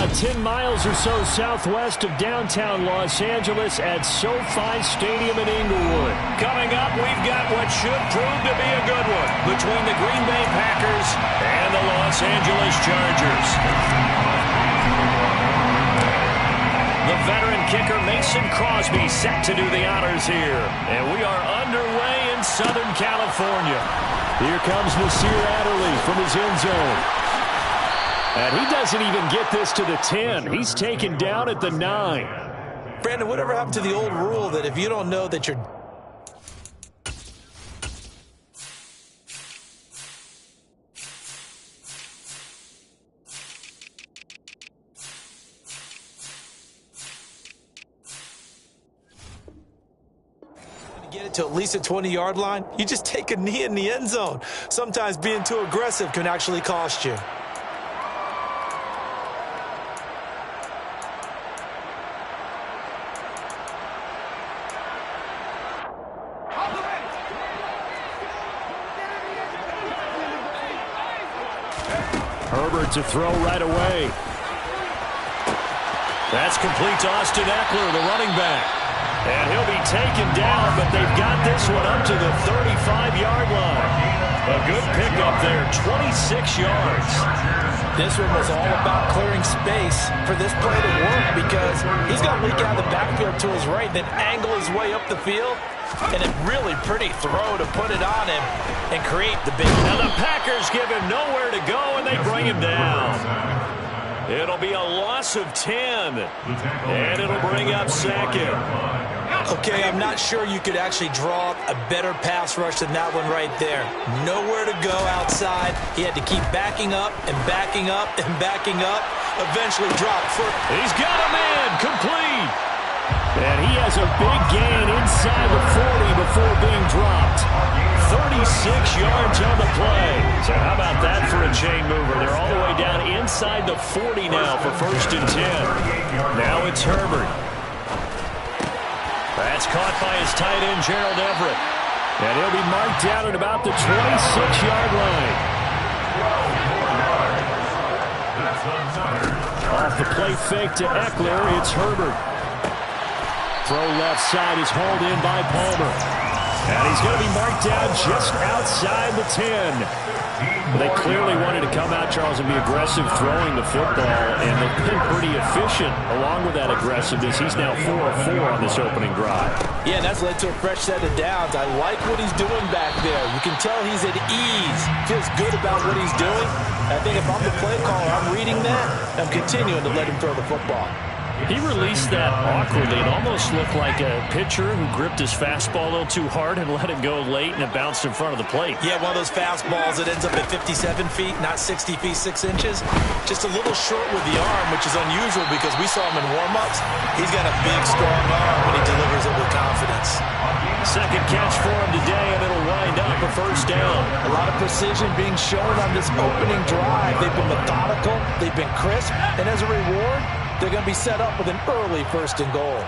about 10 miles or so southwest of downtown Los Angeles at SoFi Stadium in Inglewood. Coming up, we've got what should prove to be a good one between the Green Bay Packers and the Los Angeles Chargers. The veteran kicker Mason Crosby set to do the honors here. And we are underway in Southern California. Here comes Nasir Adderley from his end zone. And he doesn't even get this to the 10. He's taken down at the 9. Brandon, whatever happened to the old rule that if you don't know that you're get it to at least a 20-yard line, you just take a knee in the end zone. Sometimes being too aggressive can actually cost you. Herbert to throw right away. That's complete to Austin Eckler, the running back. And he'll be taken down, but they've got this one up to the 35-yard line. A good pickup there, 26 yards. This one was all about clearing space for this play to work because he's going to leak out of the backfield to his right, then angle his way up the field. And a really pretty throw to put it on him and create the big. Now the Packers give him nowhere to go, and they bring him down. It'll be a loss of 10, and it'll bring up second. Okay, I'm not sure you could actually draw a better pass rush than that one right there. Nowhere to go outside. He had to keep backing up and backing up and backing up. Eventually dropped foot. He's got a man complete. And he has a big gain inside the 40 before being dropped. 36 yards on the play. So how about that for a chain mover? They're all the way down inside the 40 now for 1st and 10. Now it's Herbert. That's caught by his tight end, Gerald Everett. And he'll be marked down at about the 26-yard line. Off the play fake to Eckler, it's Herbert. Throw left side is hauled in by Palmer. And he's going to be marked down just outside the 10. They clearly wanted to come out, Charles, and be aggressive throwing the football, and they've been pretty efficient along with that aggressiveness. He's now 4 of 4 on this opening drive. Yeah, and that's led to a fresh set of downs. I like what he's doing back there. You can tell he's at ease. Feels good about what he's doing. I think if I'm the play caller, I'm reading that. I'm continuing to let him throw the football. He released that awkwardly. It almost looked like a pitcher who gripped his fastball a little too hard and let it go late, and it bounced in front of the plate. Yeah, one of those fastballs that ends up at 57 feet, not 60 feet, 6 inches. Just a little short with the arm, which is unusual because we saw him in warm-ups. He's got a big, strong arm when he delivers it with confidence. Second catch for him today, and it'll wind up a 1st down. A lot of precision being shown on this opening drive. They've been methodical, they've been crisp, and as a reward, they're going to be set up with an early 1st and goal.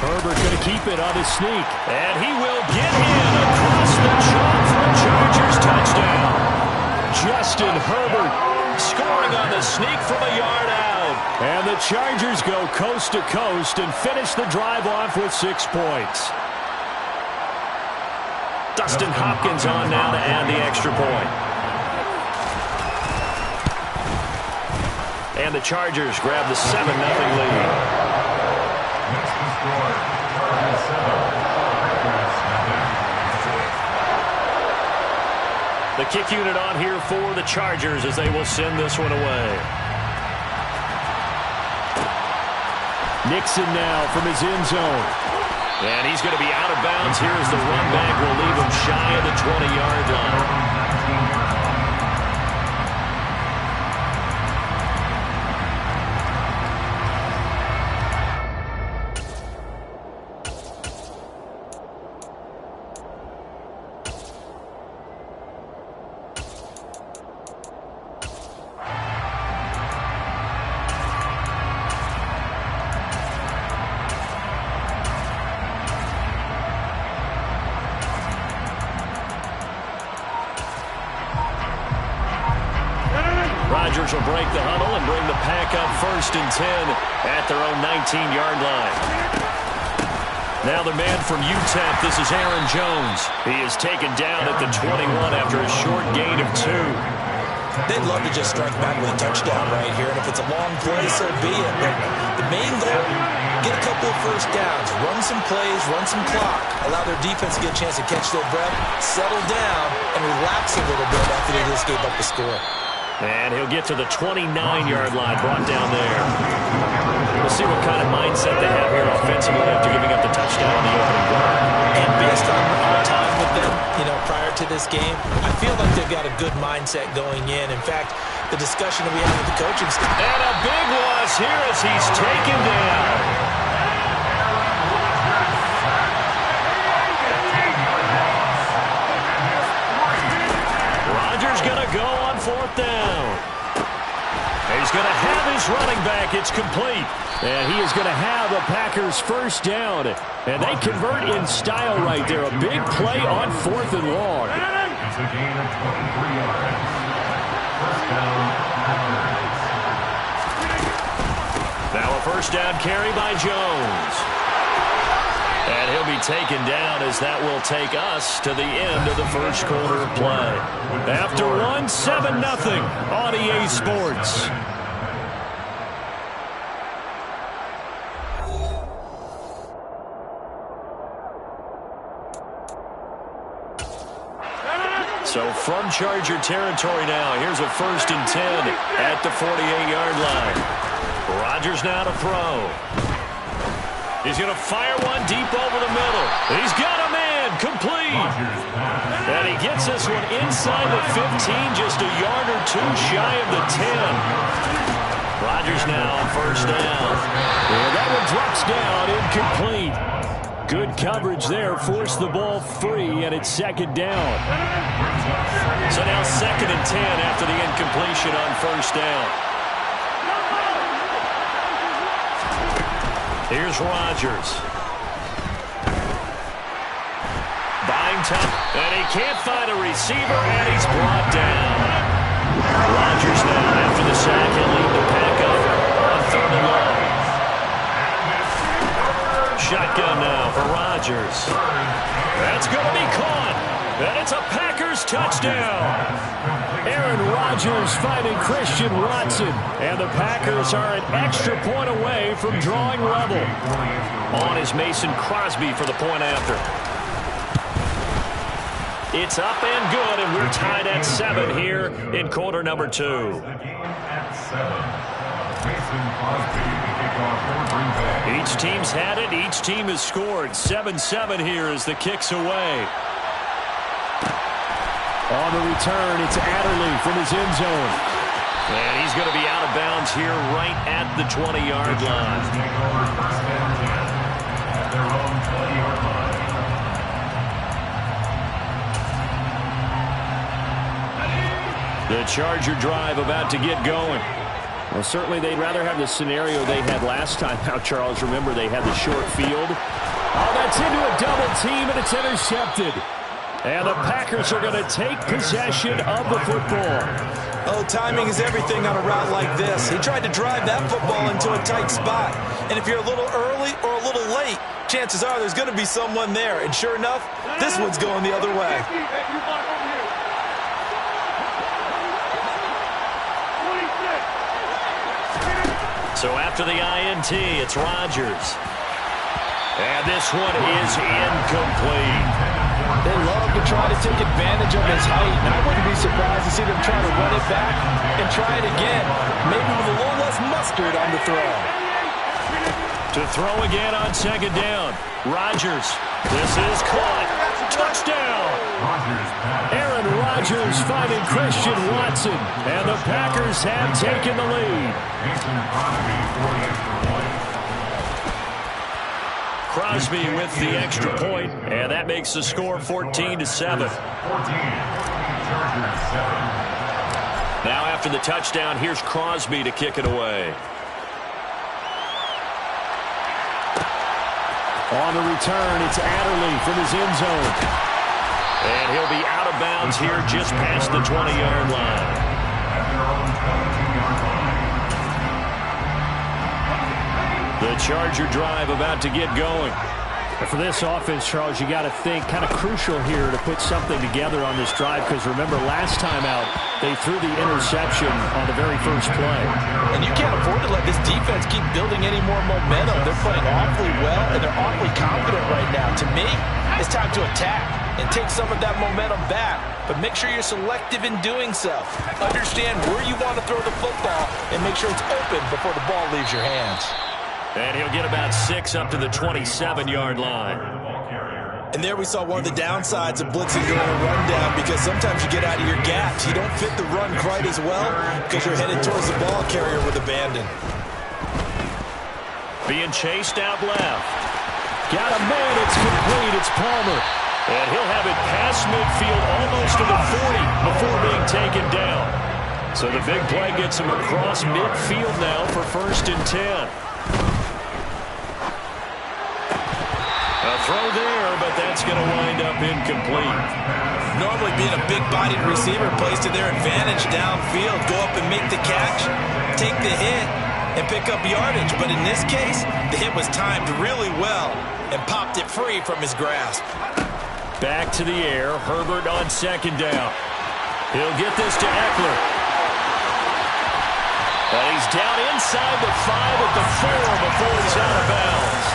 Herbert going to keep it on his sneak. And he will get in across the chalk for a Chargers touchdown. Justin Herbert scoring on the sneak from a yard out. And the Chargers go coast to coast and finish the drive off with 6 points. Dustin Hopkins on now to add the extra point. And the Chargers grab the 7-0 lead. The kick unit on here for the Chargers as they will send this one away. Nixon now from his end zone. And he's going to be out of bounds here as the run back will leave him shy of the 20-yard line. Rodgers will break the huddle and bring the pack up 1st and 10 at their own 19-yard line. Now the man from UTEP, this is Aaron Jones. He is taken down at the 21 after a short gain of 2. They'd love to just strike back with a touchdown right here, and if it's a long play, so be it. But the main goal, get a couple of first downs, run some plays, run some clock, allow their defense to get a chance to catch their breath, settle down, and relax a little bit after they just gave up the score. And he'll get to the 29-yard line, brought down there. We'll see what kind of mindset they have here offensively after giving up the touchdown in the opening drive. And based on our time with them, prior to this game, I feel like they've got a good mindset going in. In fact, the discussion that we had with the coaching staff. And a big loss here as he's taken down. Rodgers going to go on 4th down. He's going to have his running back. It's complete. And he is going to have the Packers 1st down. And they convert in style right there. A big play on 4th and long. It's a gain of 23 yards. 1st down. Now a 1st down carry by Jones. And he'll be taken down as that will take us to the end of the 1st quarter of play. After 1, 7-0 on EA Sports. So from Charger territory now, here's a 1st and 10 at the 48-yard line. Rodgers now to throw. He's going to fire one deep over the middle. He's got a man, complete. And he gets this one inside the 15, just a yard or 2 shy of the 10. Rodgers now on 1st down. And that one drops down, incomplete. Good coverage there, forced the ball free, and it's 2nd down. So now 2nd and 10 after the incompletion on 1st down. Here's Rodgers. Buying time, and he can't find a receiver, and he's brought down. Rodgers now, after the sack, he'll lead the pack up on 3rd and long. Shotgun now for Rodgers. That's going to be caught, and it's a Packers touchdown. Aaron Rodgers finding Christian Watson, and the Packers are an extra point away from drawing level. On is Mason Crosby for the point after. It's up and good, and we're tied at 7 here in quarter number 2. Each team's had it. Each team has scored. 7-7 here as the kick's away. On the return, it's Adderley from his end zone. And he's going to be out of bounds here right at the 20-yard line. The Charger drive about to get going. Well, certainly they'd rather have the scenario they had last time. Now, Charles, remember they had the short field. Oh, that's into a double team, and it's intercepted. And the Packers are going to take possession of the football. Oh, timing is everything on a route like this. He tried to drive that football into a tight spot. And if you're a little early or a little late, chances are there's going to be someone there. And sure enough, this one's going the other way. So after the INT, it's Rodgers. And this one is incomplete. They love to try to take advantage of his height, and I wouldn't be surprised to see them try to run it back and try it again, maybe with a little less mustard on the throw. To throw again on 2nd down. Rodgers. This is caught. Touchdown. Aaron Rodgers finding Christian Watson, and the Packers have taken the lead. Crosby with the extra point, and that makes the score 14-7. Now after the touchdown, here's Crosby to kick it away. On the return, it's Adderley from his end zone. And he'll be out of bounds here just past the 20-yard line. The Charger drive about to get going. For this offense, Charles, you got to think kind of crucial here to put something together on this drive, because remember, last time out, they threw the interception on the very first play. And you can't afford to let this defense keep building any more momentum. They're playing awfully well, and they're awfully confident right now. To me, it's time to attack and take some of that momentum back, but make sure you're selective in doing so. Understand where you want to throw the football and make sure it's open before the ball leaves your hands. And he'll get about 6 up to the 27-yard line. And there we saw one of the downsides of blitzing during a rundown, because sometimes you get out of your gaps. You don't fit the run quite as well because you're headed towards the ball carrier with abandon. Being chased out left. Got a man, it's complete, it's Palmer. And he'll have it past midfield almost to the 40 before being taken down. So the big play gets him across midfield now for 1st and 10. A throw there, but that's going to wind up incomplete. Normally being a big-bodied receiver plays to their advantage downfield. Go up and make the catch, take the hit, and pick up yardage. But in this case, the hit was timed really well and popped it free from his grasp. Back to the air. Herbert on 2nd down. He'll get this to Eckler. And he's down inside the 5 at the 4 before he's out of bounds.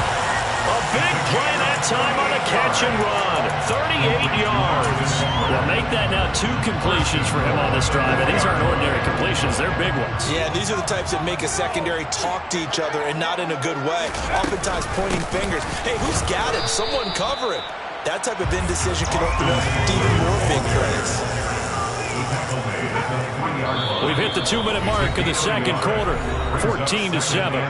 A big play that time on a catch and run. 38 yards. Well, make that now 2 completions for him on this drive. And these aren't ordinary completions. They're big ones. Yeah, these are the types that make a secondary talk to each other, and not in a good way. Oftentimes pointing fingers. Hey, who's got it? Someone cover it. That type of indecision can open up even more big plays. We've hit the 2-minute mark of the 2nd quarter. 14-7.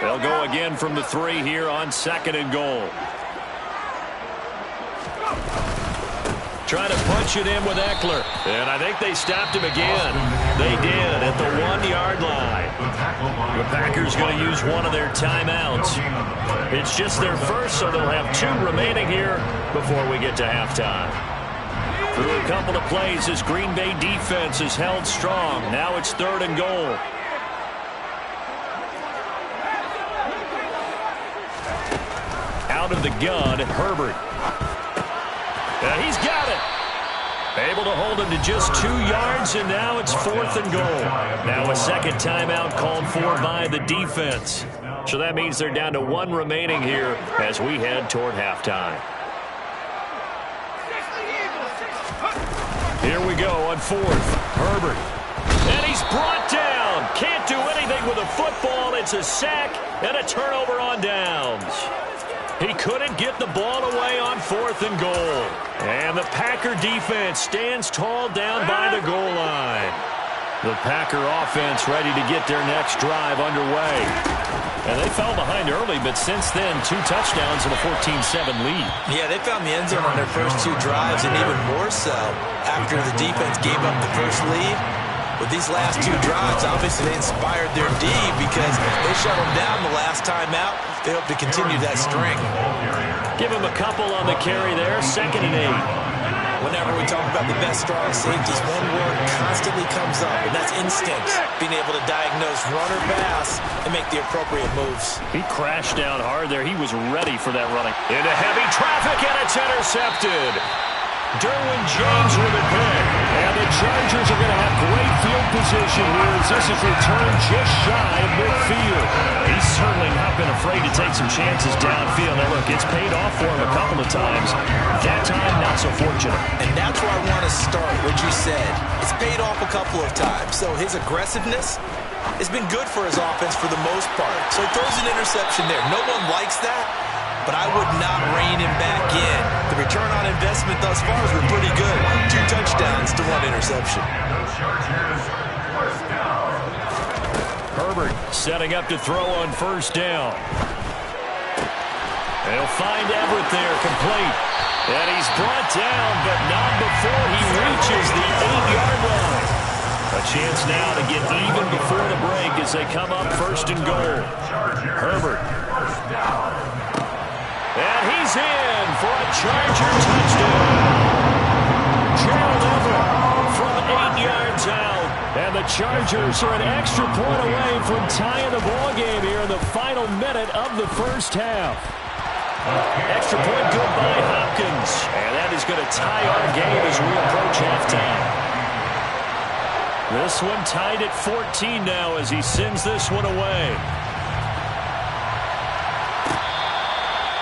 They'll go again from the 3 here on 2nd and goal. Trying to punch it in with Eckler. And I think they stopped him again. They did at the 1-yard line. The Packers going to use one of their timeouts. It's just their first, so they'll have 2 remaining here before we get to halftime. Through a couple of plays, this Green Bay defense is held strong. Now it's 3rd and goal. Out of the gun, Herbert. And he's got it. Able to hold him to just 2 yards, and now it's 4th and goal. Now a 2nd timeout called for by the defense. So that means they're down to 1 remaining here as we head toward halftime. Here we go on 4th. Herbert. And he's brought down. Can't do anything with a football. It's a sack and a turnover on downs. He couldn't get the ball away on 4th and goal. And the Packer defense stands tall down by the goal line. The Packer offense ready to get their next drive underway. And they fell behind early, but since then, 2 touchdowns and a 14-7 lead. Yeah, they found the end zone on their first 2 drives, and even more so after the defense gave up the first lead. With these last 2 drives, obviously they inspired their D because they shut them down the last time out. They hope to continue that string. Give him a couple on the carry there, 2nd and 8. Whenever we talk about the best strong safeties, one word constantly comes up, and that's instinct. Being able to diagnose run or pass and make the appropriate moves. He crashed down hard there. He was ready for that running. Into heavy traffic, and it's intercepted. Derwin James with a pick. And the Chargers are going to have great field position here as this is returned just shy of midfield. He's certainly not been afraid to take some chances downfield. Now, look, it's paid off for him a couple of times. That time, not so fortunate. And that's where I want to start, what you said. It's paid off a couple of times. So his aggressiveness has been good for his offense for the most part. So he throws an interception there. No one likes that, but I would not rein him back in. The return on investment thus far has been pretty good. 2 touchdowns to 1 interception. Herbert setting up to throw on 1st down. They'll find Everett there, complete. And he's brought down, but not before he reaches the 8-yard line. A A chance now to get even before the break as they come up 1st and goal. Herbert. And he's in for a Charger touchdown. Gerald Everett from 8 yards out. And the Chargers are an extra point away from tying the ball game here in the final minute of the first half. Extra point good by Hopkins. And that is going to tie our game as we approach halftime. This one tied at 14 now as he sends this one away.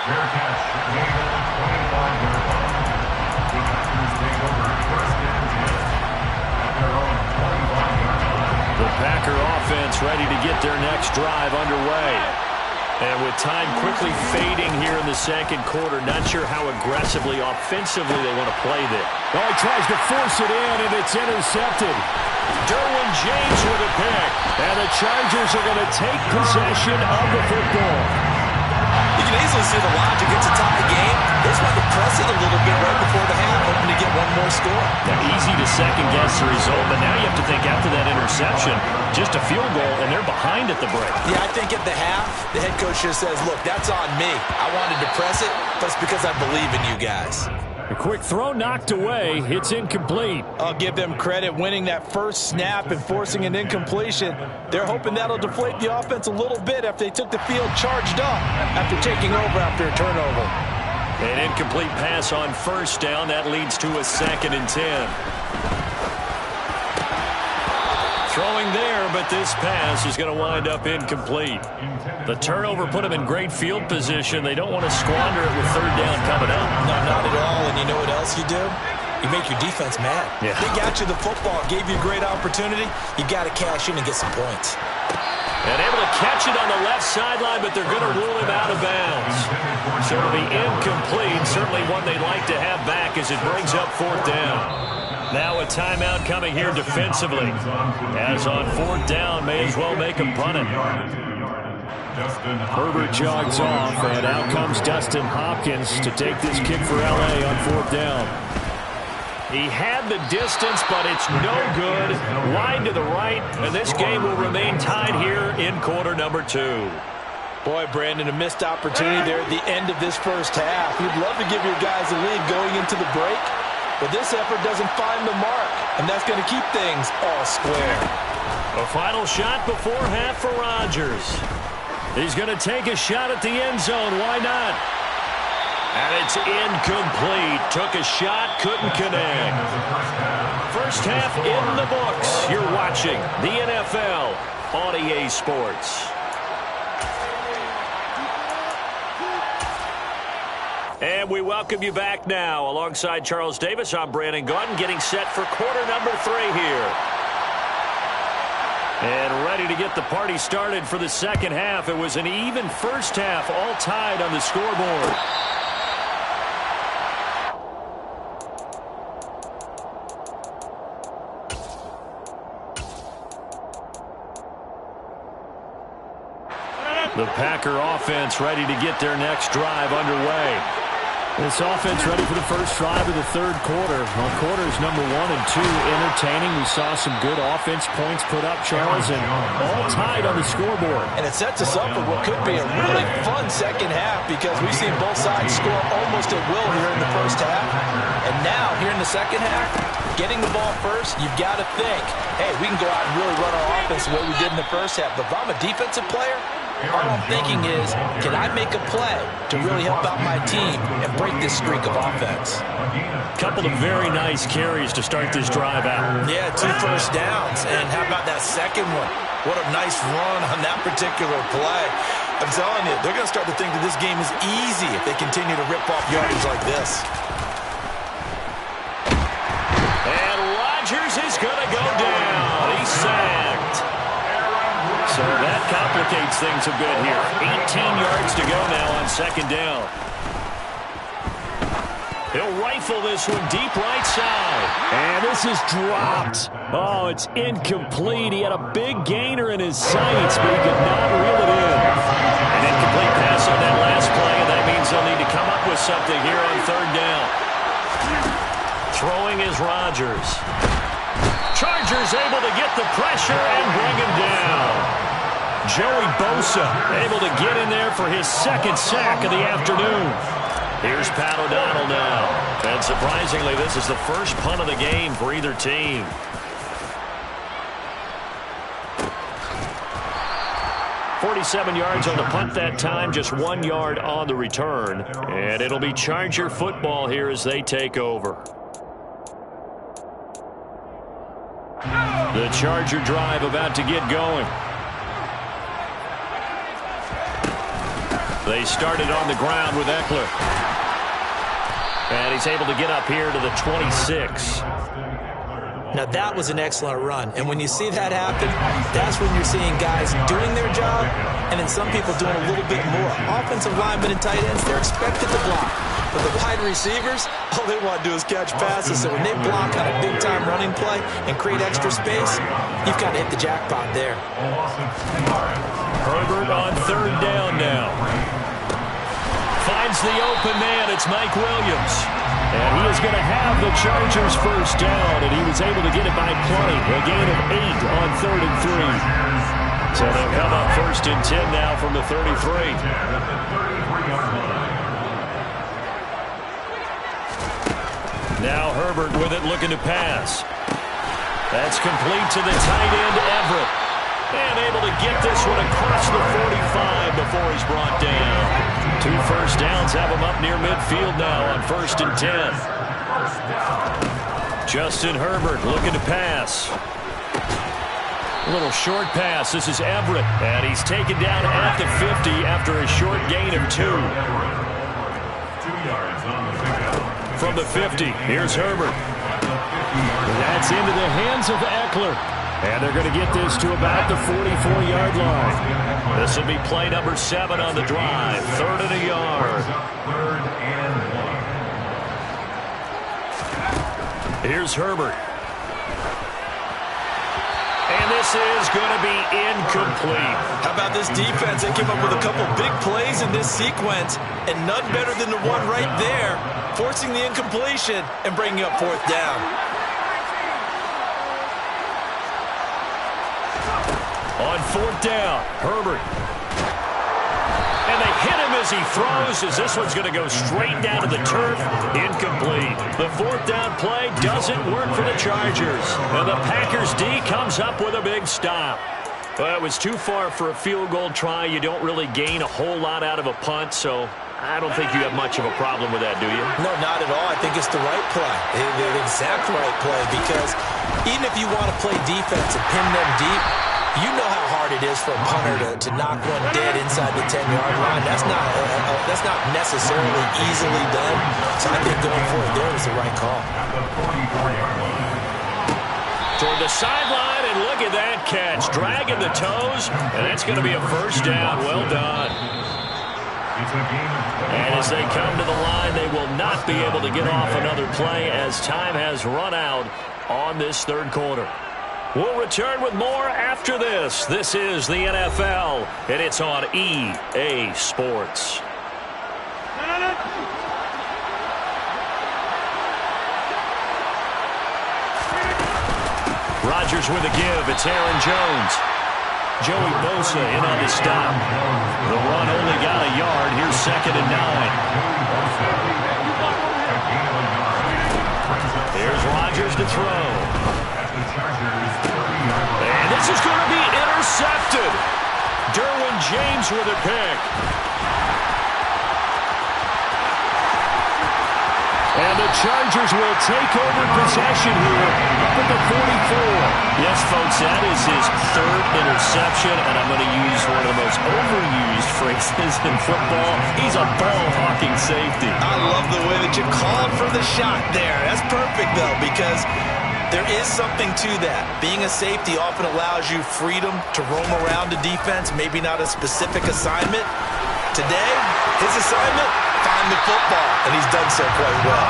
Fair catch. Made at the 25-yard line. The Packers take over 1st and 10 at their own 25-yard line. The Packer offense ready to get their next drive underway. And with time quickly fading here in the second quarter, not sure how aggressively, offensively they want to play this. Oh, he tries to force it in, and it's intercepted. Derwin James with a pick. And the Chargers are going to take possession of the football. You can easily see the logic. It's a tie game. They just want to press it a little bit right before the half, hoping to get one more score. Now, easy to second-guess the result, but now you have to think after that interception, just a field goal, and they're behind at the break. Yeah, I think at the half, the head coach just says, look, that's on me. I wanted to press it, but it's because I believe in you guys. A quick throw knocked away. It's incomplete. I'll give them credit winning that first snap and forcing an incompletion. They're hoping that'll deflate the offense a little bit after they took the field charged up after taking over after a turnover. An incomplete pass on 1st down. That leads to a 2nd and 10. Throwing there, but this pass is going to wind up incomplete. The turnover put them in great field position. They don't want to squander it with 3rd down coming up. No, not at all. And you know what else you do? You make your defense mad. Yeah. They got you the football, gave you a great opportunity. You got to cash in and get some points. And able to catch it on the left sideline, but they're going to rule him out of bounds. So it'll be incomplete. Certainly one they'd like to have back as it brings up 4th down. Now a timeout coming here defensively. As on 4th down, may as well make him punt it. Herbert jogs off, and out comes Dustin Hopkins to take this kick for L.A. on 4th down. He had the distance, but it's no good. Wide to the right, and this game will remain tied here in quarter number 2. Boy, Brandon, a missed opportunity there at the end of this first half. You'd love to give your guys a lead going into the break, but this effort doesn't find the mark, and that's going to keep things all square. A final shot before half for Rodgers. He's going to take a shot at the end zone. Why not? And it's incomplete. Took a shot, couldn't connect. First half in the books. You're watching the NFL on EA Sports. And we welcome you back now. Alongside Charles Davis, I'm Brandon Gaudin, getting set for quarter number 3 here. And ready to get the party started for the second half. It was an even first half, all tied on the scoreboard. The Packer offense ready to get their next drive underway. This offense ready for the first drive of the 3rd quarter. Well, quarters number 1 and 2 entertaining. We saw some good offense points put up, Charles, and all tied on the scoreboard. And it sets us up for what could be a really fun second half because we've seen both sides score almost at will here in the first half. And now, here in the second half, getting the ball first, you've got to think, hey, we can go out and really run our offense the way we did in the first half. But if I'm a defensive player, all I'm thinking is, can I make a play to really help out my team and break this streak of offense? Couple of very nice carries to start this drive out. Yeah, 2 first downs. And how about that second one? What a nice run on that particular play. I'm telling you, they're going to start to think that this game is easy if they continue to rip off yardage like this. And Rodgers is going to go down. He's sacked. So that complicates things a bit here. 18 yards to go now on 2nd down. He'll rifle this one deep right side. And this is dropped. Oh, it's incomplete. He had a big gainer in his sights, but he could not reel it in. An incomplete pass on that last play, and that means they'll need to come up with something here on 3rd down. Throwing is Rodgers. Chargers able to get the pressure and bring him down. Joey Bosa able to get in there for his second sack of the afternoon. Here's Pat O'Donnell now. And surprisingly, this is the first punt of the game for either team. .47 yards on the punt that time, just 1 yard on the return. And it'll be Charger football here as they take over. The Charger drive about to get going. They started on the ground with Eckler. And he's able to get up here to the 26. Now, that was an excellent run. And when you see that happen, that's when you're seeing guys doing their job and then some people doing a little bit more. Offensive linemen and tight ends, they're expected to block. But the wide receivers, all they want to do is catch passes. So when they block on a big-time running play and create extra space, you've got to hit the jackpot there. Herbert on third down now. Finds the open man. It's Mike Williams. And he is going to have the Chargers first down, and he was able to get it by plenty. A gain of 8 on 3rd and 3. So they'll come up 1st and 10 now from the 33. Now Herbert with it, looking to pass. That's complete to the tight end, Everett. And able to get this one across the 45 before he's brought down. 2 first downs have him up near midfield now on 1st and 10. Justin Herbert looking to pass. A little short pass. This is Everett. And he's taken down at the 50 after a short gain of 2. 2 yards on the pickup. From the 50, here's Herbert. That's into the hands of Eckler. And they're going to get this to about the 44-yard line. This will be play number 7 on the drive. 3rd and a yard. 3rd and 1. Here's Herbert. And this is going to be incomplete. How about this defense? They came up with a couple big plays in this sequence, and none better than the one right there, forcing the incompletion and bringing up 4th down. On 4th down, Herbert. And they hit him as he throws, as this one's going to go straight down to the turf. Incomplete. The 4th down play doesn't work for the Chargers. And the Packers D comes up with a big stop. Well, it was too far for a field goal try. You don't really gain a whole lot out of a punt, so I don't think you have much of a problem with that, do you? No, not at all. I think it's the right play, the exact right play, because even if you want to play defense and pin them deep, you know how hard it is for a punter to knock one dead inside the 10-yard line. That's not necessarily easily done. So I think going for it there was the right call. Toward the sideline, and look at that catch. Dragging the toes, and that's going to be a first down. Well done. And as they come to the line, they will not be able to get off another play as time has run out on this 3rd quarter. We'll return with more after this. This is the NFL, and it's on EA Sports. Rodgers with a give. It's Aaron Jones. Joey Bosa in on the stop. The run only got a yard. Here's 2nd and 9. Here's Rodgers to throw. And this is going to be intercepted. Derwin James with a pick. And the Chargers will take over possession here up at the 44. Yes, folks, that is his 3rd interception, and I'm going to use one of the most overused phrases in football. He's a ball-hawking safety. I love the way that you called for the shot there. That's perfect, though, because there is something to that. Being a safety often allows you freedom to roam around the defense, maybe not a specific assignment. Today, his assignment, find the football, and he's done so quite well.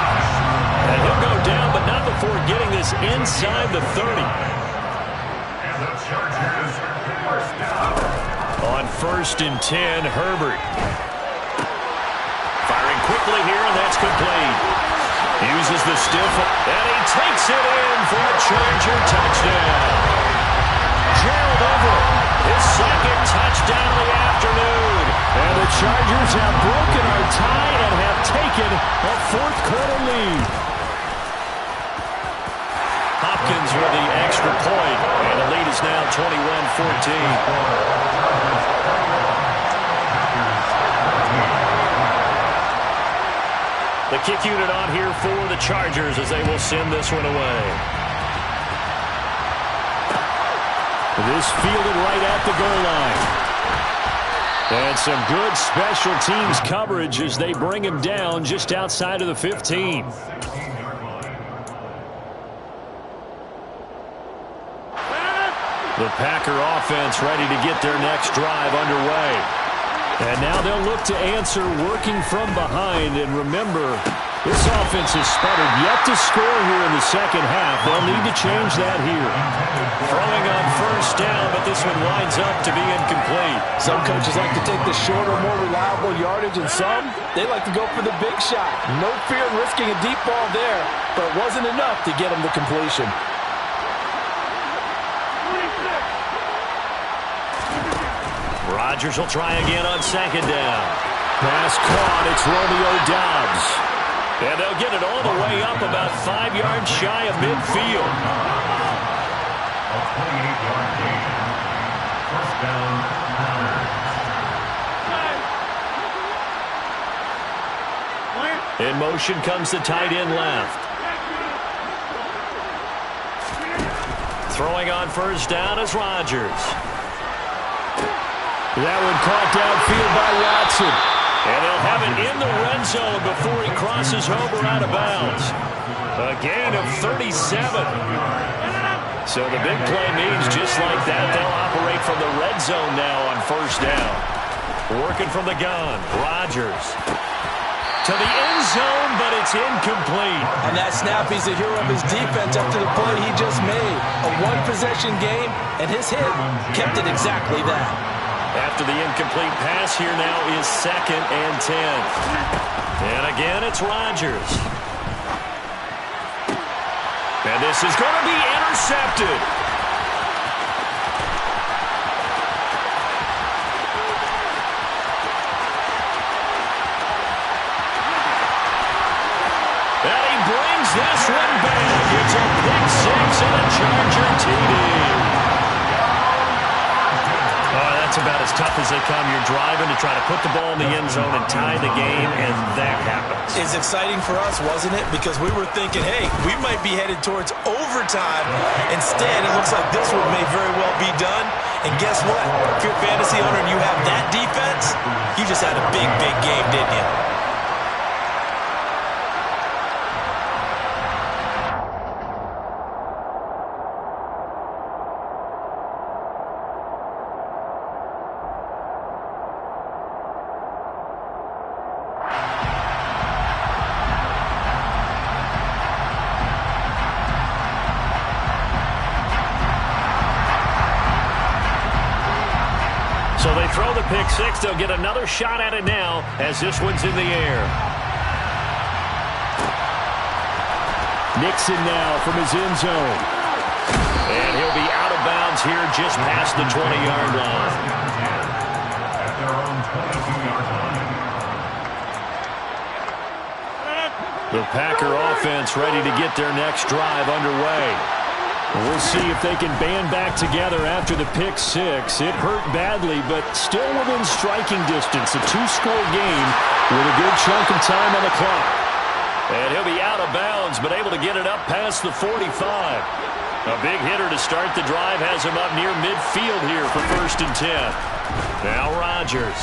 And he'll go down, but not before getting this inside the 30. And the Chargers first down. On 1st and 10, Herbert. Firing quickly here, and that's complete. Uses the stiff, and he takes it in for a Charger touchdown. Chargers have broken our tie and have taken a fourth-quarter lead. Hopkins with the extra point, and the lead is now 21-14. The kick unit on here for the Chargers as they will send this one away. This fielded right at the goal line. And some good special teams coverage as they bring him down just outside of the 15. The Packer offense ready to get their next drive underway. And now they'll look to answer working from behind. And remember, this offense has sputtered yet to score here in the second half. They'll need to change that here. Throwing on first down, but this one winds up to be incomplete. Some coaches like to take the shorter, more reliable yardage, and some, they like to go for the big shot. No fear in risking a deep ball there, but it wasn't enough to get him the completion. Rodgers will try again on second down. Pass caught. It's Romeo Doubs. And they'll get it all the way up about 5 yards shy of midfield. A 28-yard gain. First down, Niners. In motion comes the tight end left. Throwing on first down is Rodgers. That one caught downfield by Watson. And they'll have it in the red zone before he crosses over out of bounds. A gain of 37. So the big play means just like that, they'll operate from the red zone now on first down. Working from the gun, Rodgers. To the end zone, but it's incomplete. On that snap, he's a hero of his defense after the play he just made. A one-possession game, and his hit kept it exactly that. After the incomplete pass, here now is 2nd and 10. And again, it's Rodgers. And this is going to be intercepted. And he brings this one back. It's a pick six and a Charger TD. That's about as tough as they come. You're driving to try to put the ball in the end zone and tie the game, and that happens. It's exciting for us, wasn't it? Because we were thinking, hey, we might be headed towards overtime. Instead, it looks like this one may very well be done. And guess what? If you're a fantasy owner and you have that defense, you just had a big, big game, didn't you? So they throw the pick six. They'll get another shot at it now as this one's in the air. Nixon now from his end zone. And he'll be out of bounds here just past the 20-yard line. At their own 22-yard line. The Packer offense ready to get their next drive underway. We'll see if they can band back together after the pick six. It hurt badly, but still within striking distance. A two-score game with a good chunk of time on the clock. And he'll be out of bounds, but able to get it up past the 45. A big hitter to start the drive has him up near midfield here for 1st and 10. Now Rodgers.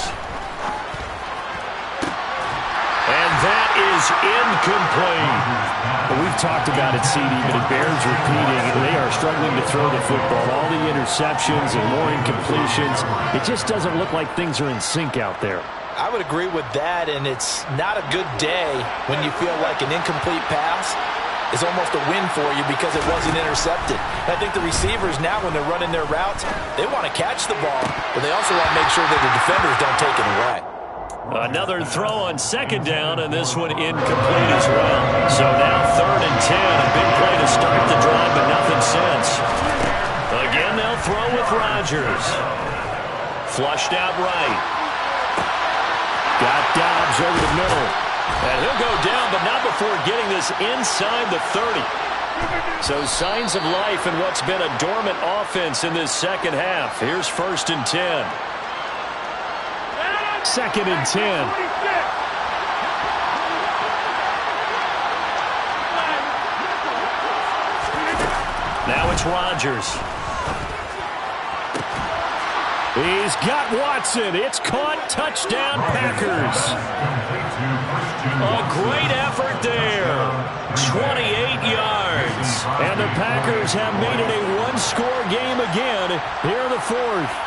And that is incomplete. Well, we've talked about it, CD, but it bears repeating. They are struggling to throw the football. All the interceptions and more incompletions. It just doesn't look like things are in sync out there. I would agree with that, and it's not a good day when you feel like an incomplete pass is almost a win for you because it wasn't intercepted. And I think the receivers now, when they're running their routes, they want to catch the ball, but they also want to make sure that the defenders don't take it away. Another throw on second down, and this one incomplete as well. So now 3rd and 10. A big play to start the drive, but nothing since. Again, they'll throw with Rodgers. Flushed out right. goes over the middle. And he'll go down, but not before getting this inside the 30. So signs of life in what's been a dormant offense in this second half. Here's 1st and 10. 2nd and 10. Now it's Rodgers. He's got Watson. It's caught. Touchdown, Packers. A great effort there. 28 yards. And the Packers have made it a one-score game again here in the 4th.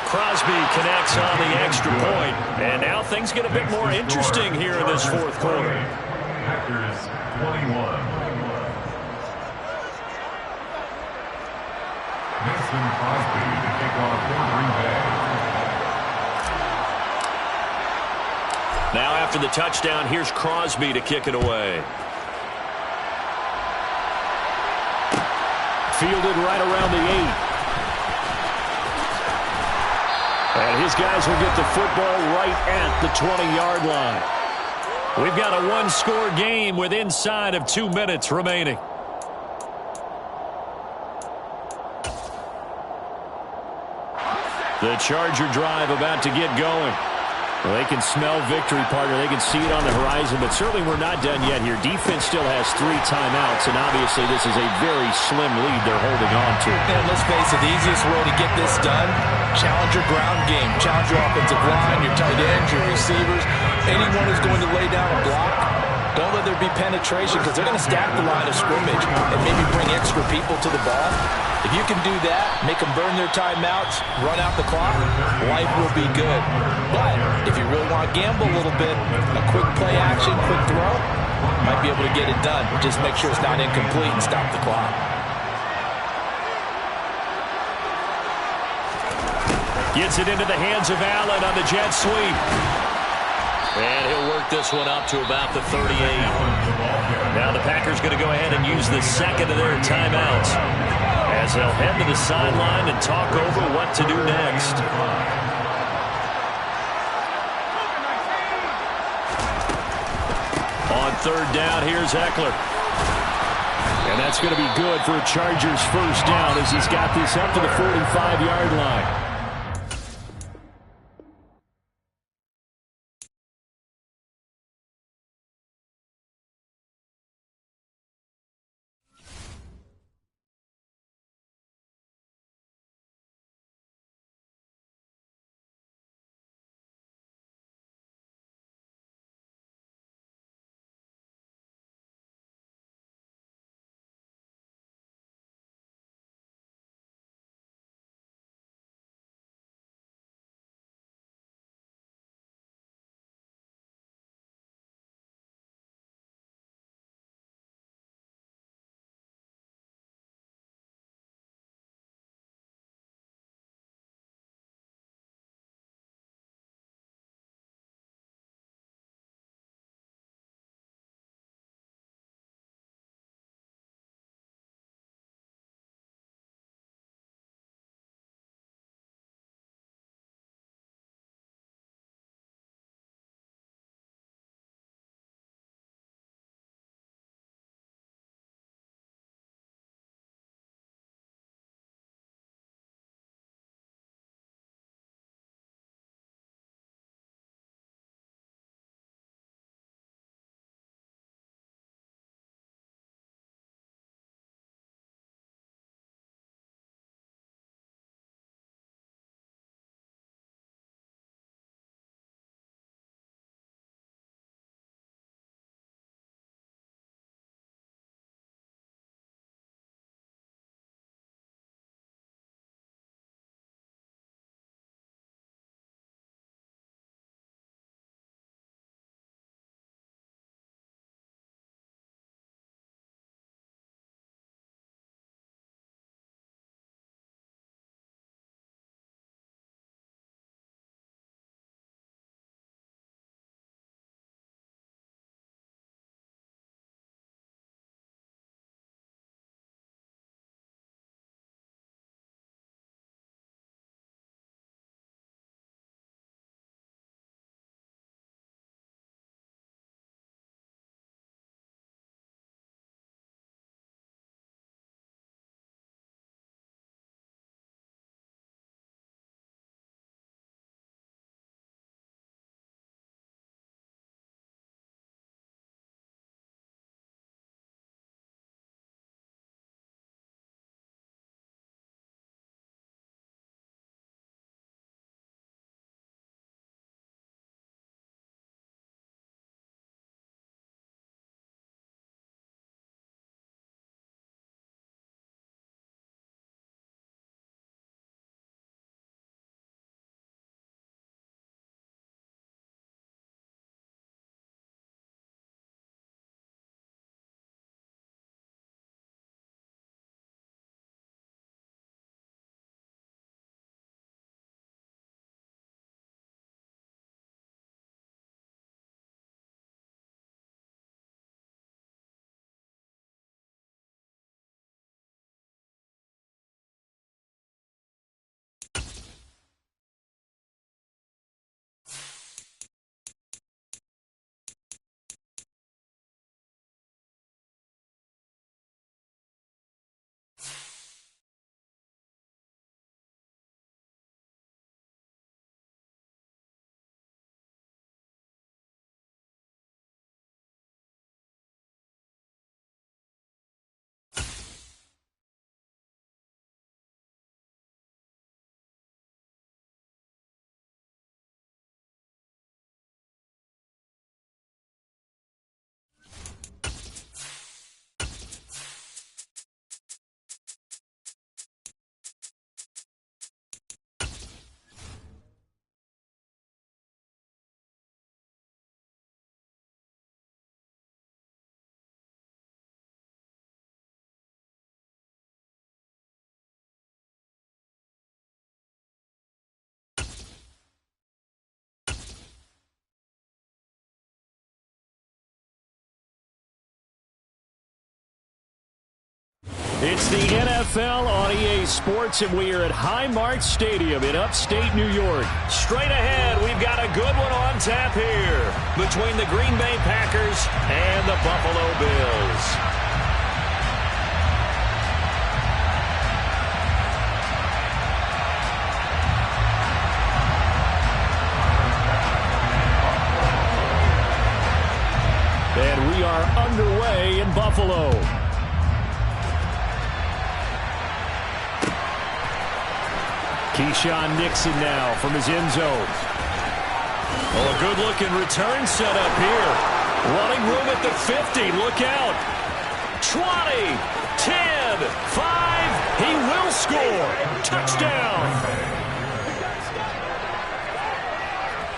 Crosby connects on the extra point. And now things get a bit more interesting here in this 4th quarter. Packers 21. Mason Crosby to kick off for Green Bay. Now after the touchdown, here's Crosby to kick it away. Fielded right around the 8. And his guys will get the football right at the 20-yard line. We've got a one-score game with inside of 2 minutes remaining. The Charger drive about to get going. Well, they can smell victory, partner. They can see it on the horizon, but certainly we're not done yet here. Defense still has 3 timeouts, and obviously this is a very slim lead they're holding on to. And let's face it, the easiest way to get this done, challenge your ground game. Challenge your offensive line, your tight ends, your receivers. Anyone who's going to lay down a block, don't let there be penetration because they're going to stack the line of scrimmage and maybe bring extra people to the ball. If you can do that, make them burn their timeouts, run out the clock, life will be good. But if you really want to gamble a little bit, a quick play action, quick throw, might be able to get it done. Just make sure it's not incomplete and stop the clock. Gets it into the hands of Allen on the jet sweep. And he'll work this one up to about the 38. Now the Packers going to go ahead and use the second of their timeouts as they'll head to the sideline and talk over what to do next. On 3rd down, here's Eckler. And that's going to be good for a Chargers 1st down as he's got this up to the 45-yard line. It's the NFL on EA Sports, and we are at Highmark Stadium in upstate New York. Straight ahead, we've got a good one on tap here between the Green Bay Packers and the Buffalo Bills. And we are underway in Buffalo. Keyshawn Nixon now from his end zone. Oh, a good-looking return set up here. Running room at the 50. Look out. 20, 10, 5. He will score. Touchdown.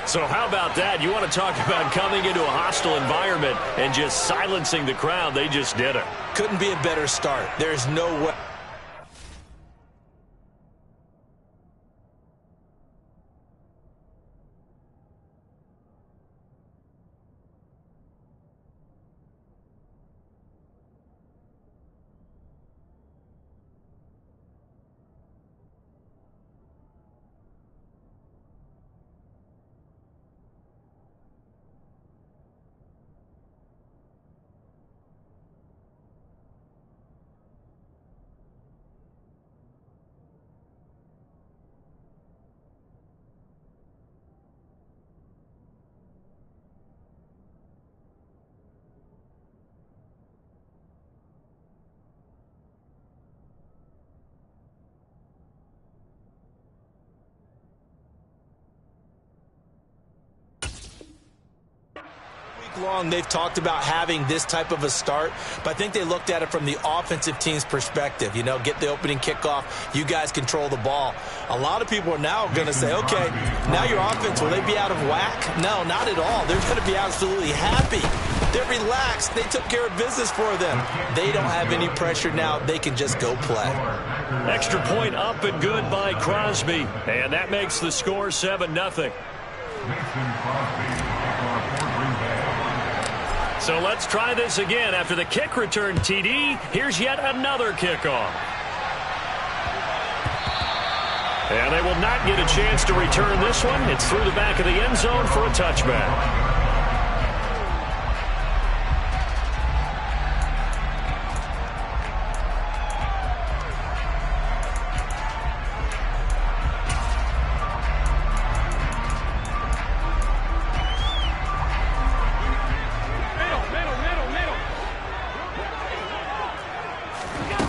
So how about that? You want to talk about coming into a hostile environment and just silencing the crowd. They just did it. Couldn't be a better start. There's no way. Long they've talked about having this type of a start, but I think they looked at it from the offensive team's perspective. You know, get the opening kickoff, you guys control the ball. A lot of people are now going to say, okay, now your offense, will they be out of whack? No, not at all. They're going to be absolutely happy. They're relaxed. They took care of business for them. They don't have any pressure now. They can just go play. Extra point up and good by Crosby, and that makes the score 7-0. So let's try this again. After the kick return TD, here's yet another kickoff. And they will not get a chance to return this one. It's through the back of the end zone for a touchback.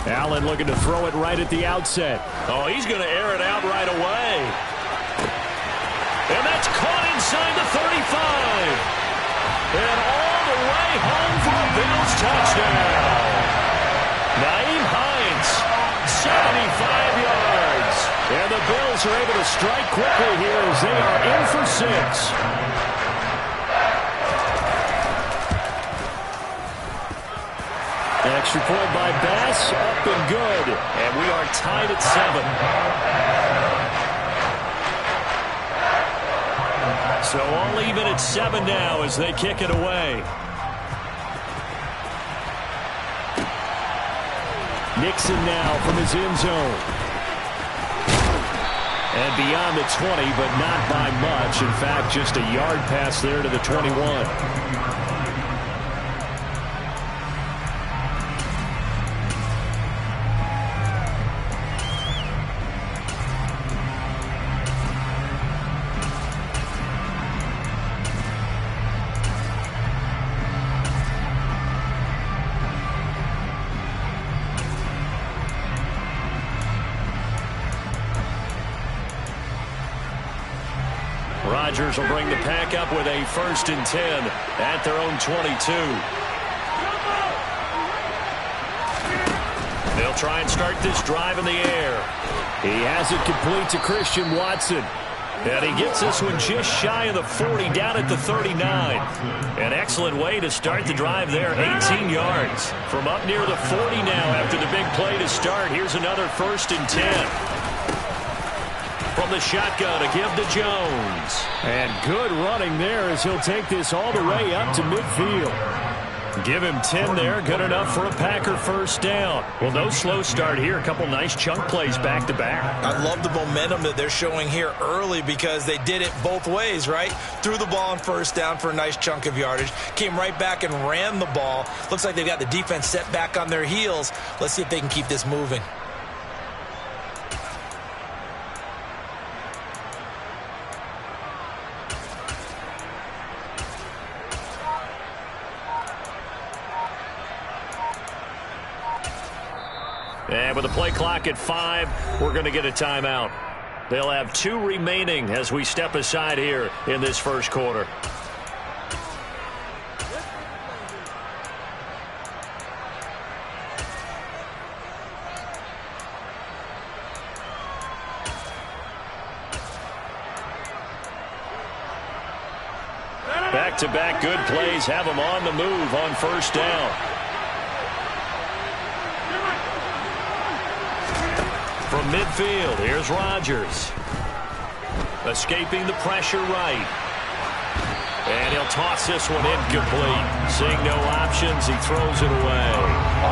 Allen looking to throw it right at the outset. Oh, he's going to air it out right away. And that's caught inside the 35. And all the way home for a Bills touchdown. Nyheim Hines, 75 yards. And the Bills are able to strike quickly here as they are in for 6. Extra point by Bass, up and good. And we are tied at 7. So all even at 7 now as they kick it away. Nixon now from his end zone. And beyond the 20, but not by much. In fact, just a yard pass there to the 21. Rodgers will bring the pack up with a 1st and 10 at their own 22. They'll try and start this drive in the air. He has it complete to Christian Watson. And he gets this one just shy of the 40, down at the 39. An excellent way to start the drive there, 18 yards. From up near the 40 now after the big play to start. Here's another 1st and 10. From the shotgun to give to Jones. And good running there as he'll take this all the way up to midfield. Give him 10 there. Good enough for a Packer first down. Well, no slow start here. A couple nice chunk plays back-to-back. I love the momentum that they're showing here early because they did it both ways, right? Threw the ball on first down for a nice chunk of yardage. Came right back and ran the ball. Looks like they've got the defense set back on their heels. Let's see if they can keep this moving. And with the play clock at 5, we're going to get a timeout. They'll have 2 remaining as we step aside here in this first quarter. Back-to-back good plays have them on the move on first down. From midfield, here's Rodgers. Escaping the pressure right. And he'll toss this one incomplete. Seeing no options, he throws it away.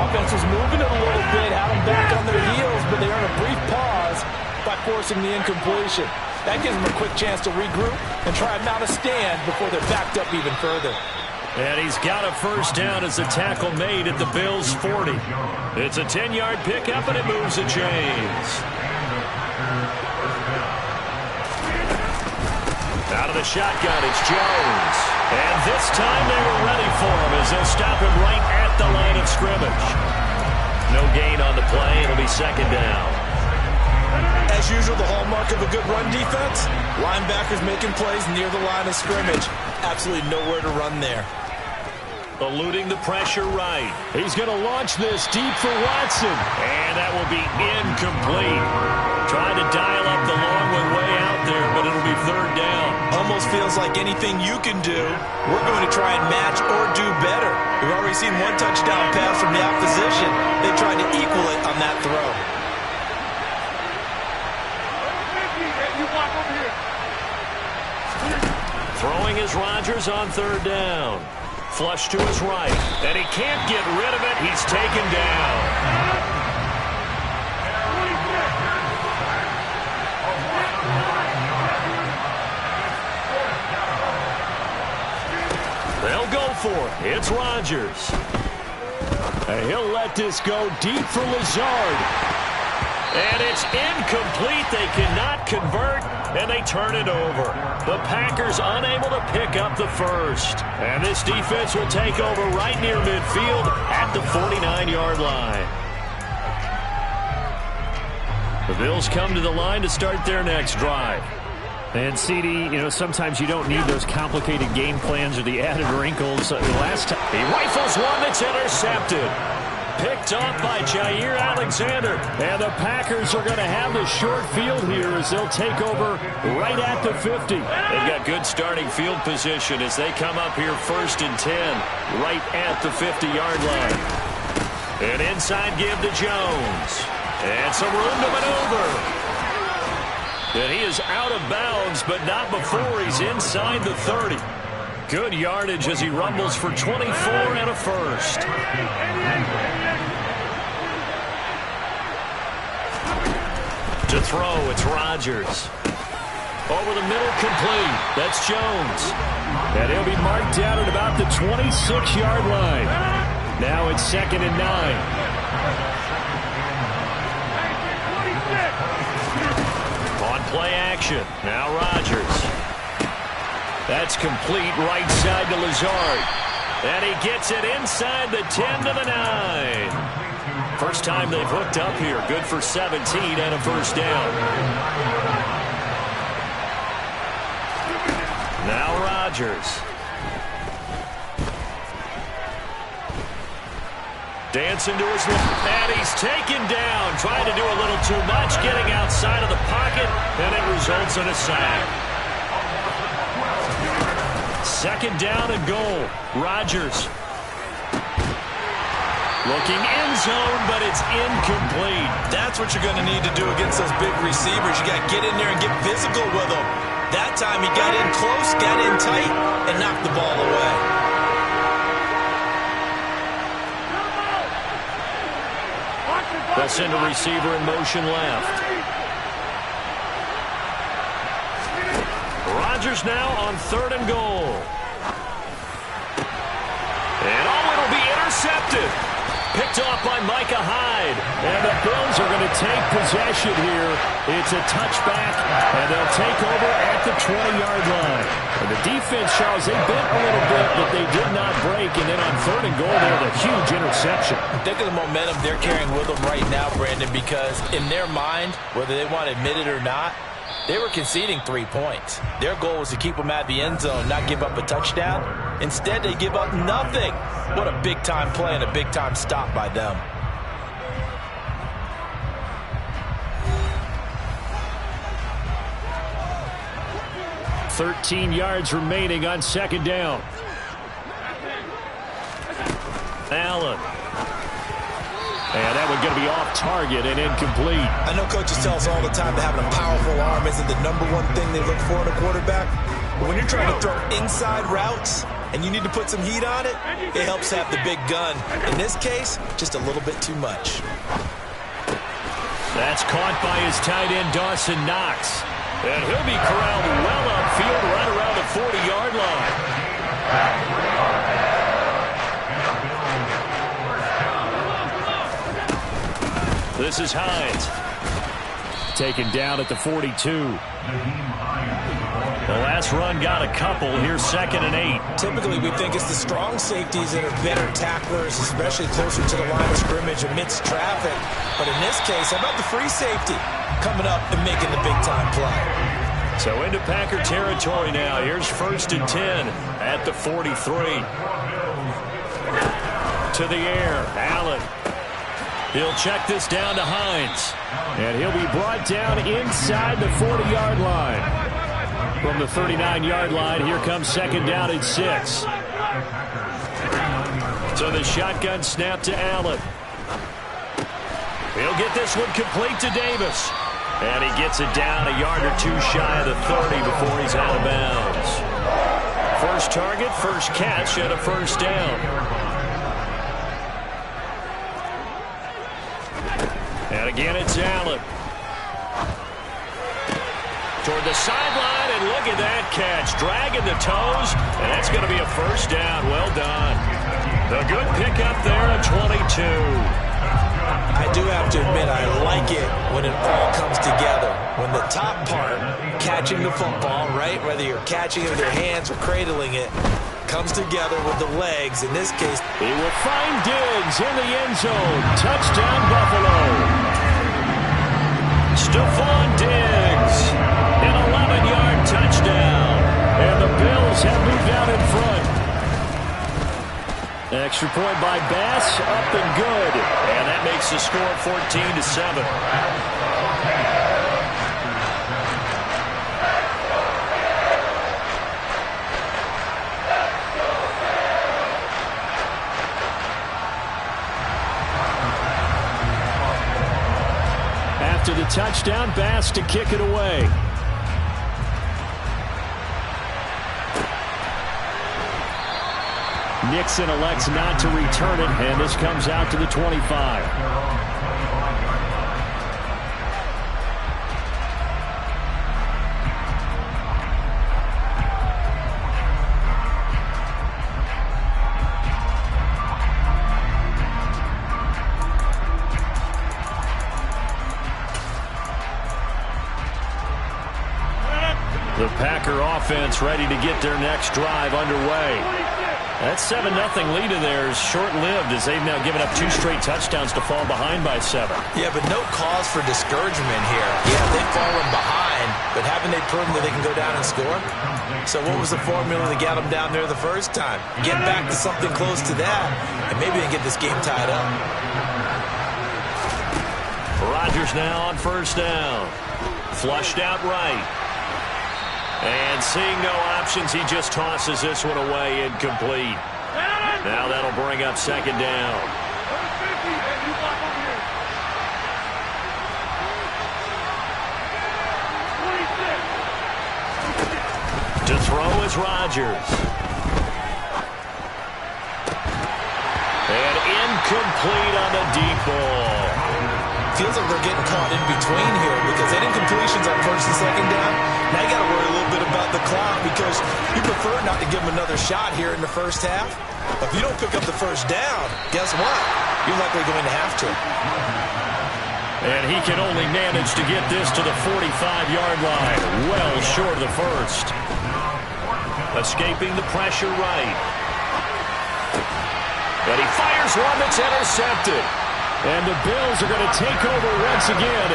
Offense is moving it a little bit, had them back on their heels, but they earn a brief pause by forcing the incompletion. That gives them a quick chance to regroup and try and mount a stand before they're backed up even further. And he's got a first down as the tackle made at the Bills' 40. It's a 10-yard pickup, and it moves the chains. Out of the shotgun, it's Jones. And this time they were ready for him as they'll stop him right at the line of scrimmage. No gain on the play. It'll be second down. As usual, the hallmark of a good run defense, linebackers making plays near the line of scrimmage. Absolutely nowhere to run there. Eluding the pressure right. He's going to launch this deep for Watson. And that will be incomplete. Trying to dial up the long one way out there, but it'll be third down. Almost feels like anything you can do, we're going to try and match or do better. We've already seen one touchdown pass from the opposition. They tried to equal it on that throw. Throwing is Rodgers on third down. Flush to his right. And he can't get rid of it. He's taken down. They'll go for it. It's Rodgers. And he'll let this go deep for Lazard. And it's incomplete. They cannot convert, and they turn it over. The Packers unable to pick up the first. And this defense will take over right near midfield at the 49-yard line. The Bills come to the line to start their next drive. And CD, sometimes you don't need those complicated game plans or the added wrinkles. Last time, he rifles one that's intercepted. Picked off by Jair Alexander. And the Packers are going to have the short field here as they'll take over right at the 50. They've got good starting field position as they come up here first and 10 right at the 50-yard line. An inside give to Jones. And some room to maneuver. And he is out of bounds, but not before he's inside the 30. Good yardage as he rumbles for 24 and a first. To throw, it's Rodgers. Over the middle, complete. That's Jones. And he'll be marked down at about the 26-yard line. Now it's 2nd and 9. On play action. Now Rodgers. That's complete right side to Lazard. And he gets it inside the 10 to the 9. First time they've hooked up here. Good for 17 and a first down. Now Rodgers. Dancing to his left. And he's taken down. Trying to do a little too much. Getting outside of the pocket. And it results in a sack. 2nd down and goal. Rodgers. Looking end zone, but it's incomplete. That's what you're going to need to do against those big receivers. You got to get in there and get physical with them. That time he got in close, got in tight, and knocked the ball away. They'll send a receiver in motion left. Rodgers now on 3rd and goal. And it'll be intercepted. Picked off by Micah Hyde. And the Bills are going to take possession here. It's a touchback, and they'll take over at the 20-yard line. And the defense, Charles, they bent a little bit, but they did not break. And then on 3rd and goal, they had a huge interception. Think of the momentum they're carrying with them right now, Brandon, because in their mind, whether they want to admit it or not, they were conceding 3 points. Their goal was to keep them at the end zone, not give up a touchdown. Instead, they give up nothing. What a big-time play and a big-time stop by them. $13 yards remaining on 2nd down. Allen. And that one's going to be off target and incomplete. I know coaches tell us all the time that having a powerful arm isn't the #1 thing they look for in a quarterback. But when you're trying to throw inside routes and you need to put some heat on it, it helps have the big gun. In this case, just a little bit too much. That's caught by his tight end, Dawson Knox. And he'll be corralled well upfield right around the 40-yard line. This is Hines. Taken down at the 42. The last run got a couple. Here's 2nd and 8. Typically, we think it's the strong safeties that are better tacklers, especially closer to the line of scrimmage amidst traffic. But in this case, how about the free safety coming up and making the big-time play? So into Packer territory now. Here's 1st and 10 at the 43. To the air, Allen. He'll check this down to Hines. And he'll be brought down inside the 40-yard line. From the 39-yard line, here comes 2nd down and 6. So the shotgun snap to Allen. He'll get this one complete to Davis. And he gets it down a yard or two shy of the 30 before he's out of bounds. First target, first catch, and a 1st down. And again, it's Allen. Toward the sideline, and look at that catch. Dragging the toes, and that's going to be a 1st down. Well done. The good pickup there at 22. I do have to admit, I like it when it all comes together. When the top part, catching the football, right, whether you're catching it with your hands or cradling it, comes together with the legs. In this case, he will find Diggs in the end zone. Touchdown, Buffalo. Stephon Diggs, an 11-yard touchdown. And the Bills have moved out in front. Extra point by Bass, up and good. And that makes the score 14-7. After the touchdown, Bass to kick it away. Nixon elects not to return it, and this comes out to the 25. The Packer offense ready to get their next drive underway. That 7-0 lead of theirs short-lived as they've now given up 2 straight touchdowns to fall behind by 7. Yeah, but no cause for discouragement here. Yeah, they've fallen behind, but haven't they proven that they can go down and score? So what was the formula to get them down there the first time? Get back to something close to that, and maybe they can get this game tied up. Rodgers now on 1st down. Flushed out right. And seeing no options, he just tosses this one away, incomplete. Now that'll bring up 2nd down. To throw is Rodgers. And incomplete on the deep ball. feels like they're getting caught in between here because any incompletions on first and second down, now you got to worry a little bit about the clock because you prefer not to give them another shot here in the first half. If you don't pick up the first down, guess what? You're likely going to have to. And he can only manage to get this to the 45-yard line, well short of the first. Escaping the pressure right. And he fires one that's intercepted. And the Bills are going to take over once again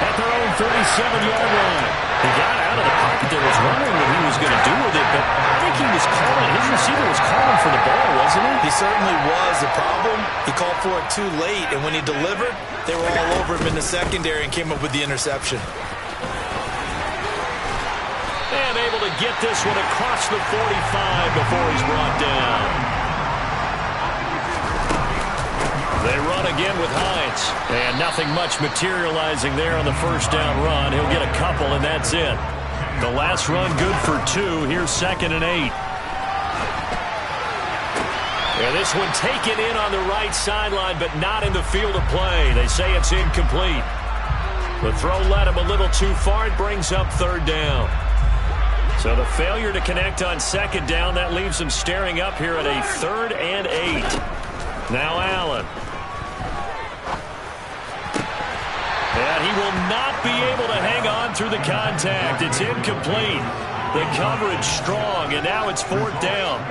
at their own 37-yard line. He got out of the pocket there, was wondering what he was going to do with it, but I think he was calling, his receiver was calling for the ball, wasn't he? He certainly was. The problem, he called for it too late, and when he delivered, they were all over him in the secondary and came up with the interception. And able to get this one across the 45 before he's brought down. They run again with Hines. And nothing much materializing there on the first down run. He'll get a couple, and that's it. The last run good for 2. Here's 2nd and 8. And this one taken in on the right sideline, but not in the field of play. They say it's incomplete. The throw led him a little too far. It brings up 3rd down. So the failure to connect on 2nd down, that leaves him staring up here at a 3rd and 8. Now Allen. And he will not be able to hang on through the contact. It's incomplete. The coverage strong, and now it's 4th down.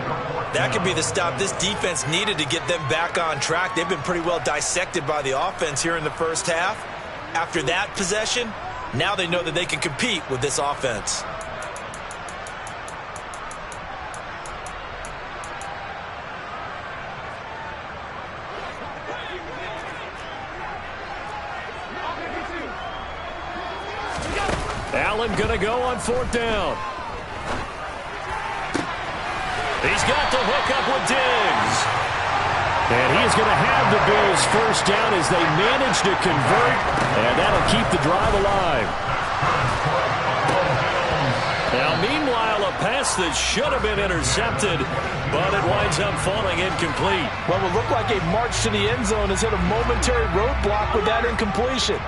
That could be the stop this defense needed to get them back on track. They've been pretty well dissected by the offense here in the first half. After that possession, now they know that they can compete with this offense. Allen going to go on 4th down. He's got the hook up with Diggs. And he is going to have the Bills' first down as they manage to convert. And that'll keep the drive alive. Now, meanwhile, a pass that should have been intercepted, but it winds up falling incomplete. What will look like a march to the end zone has hit a momentary roadblock with that incompletion.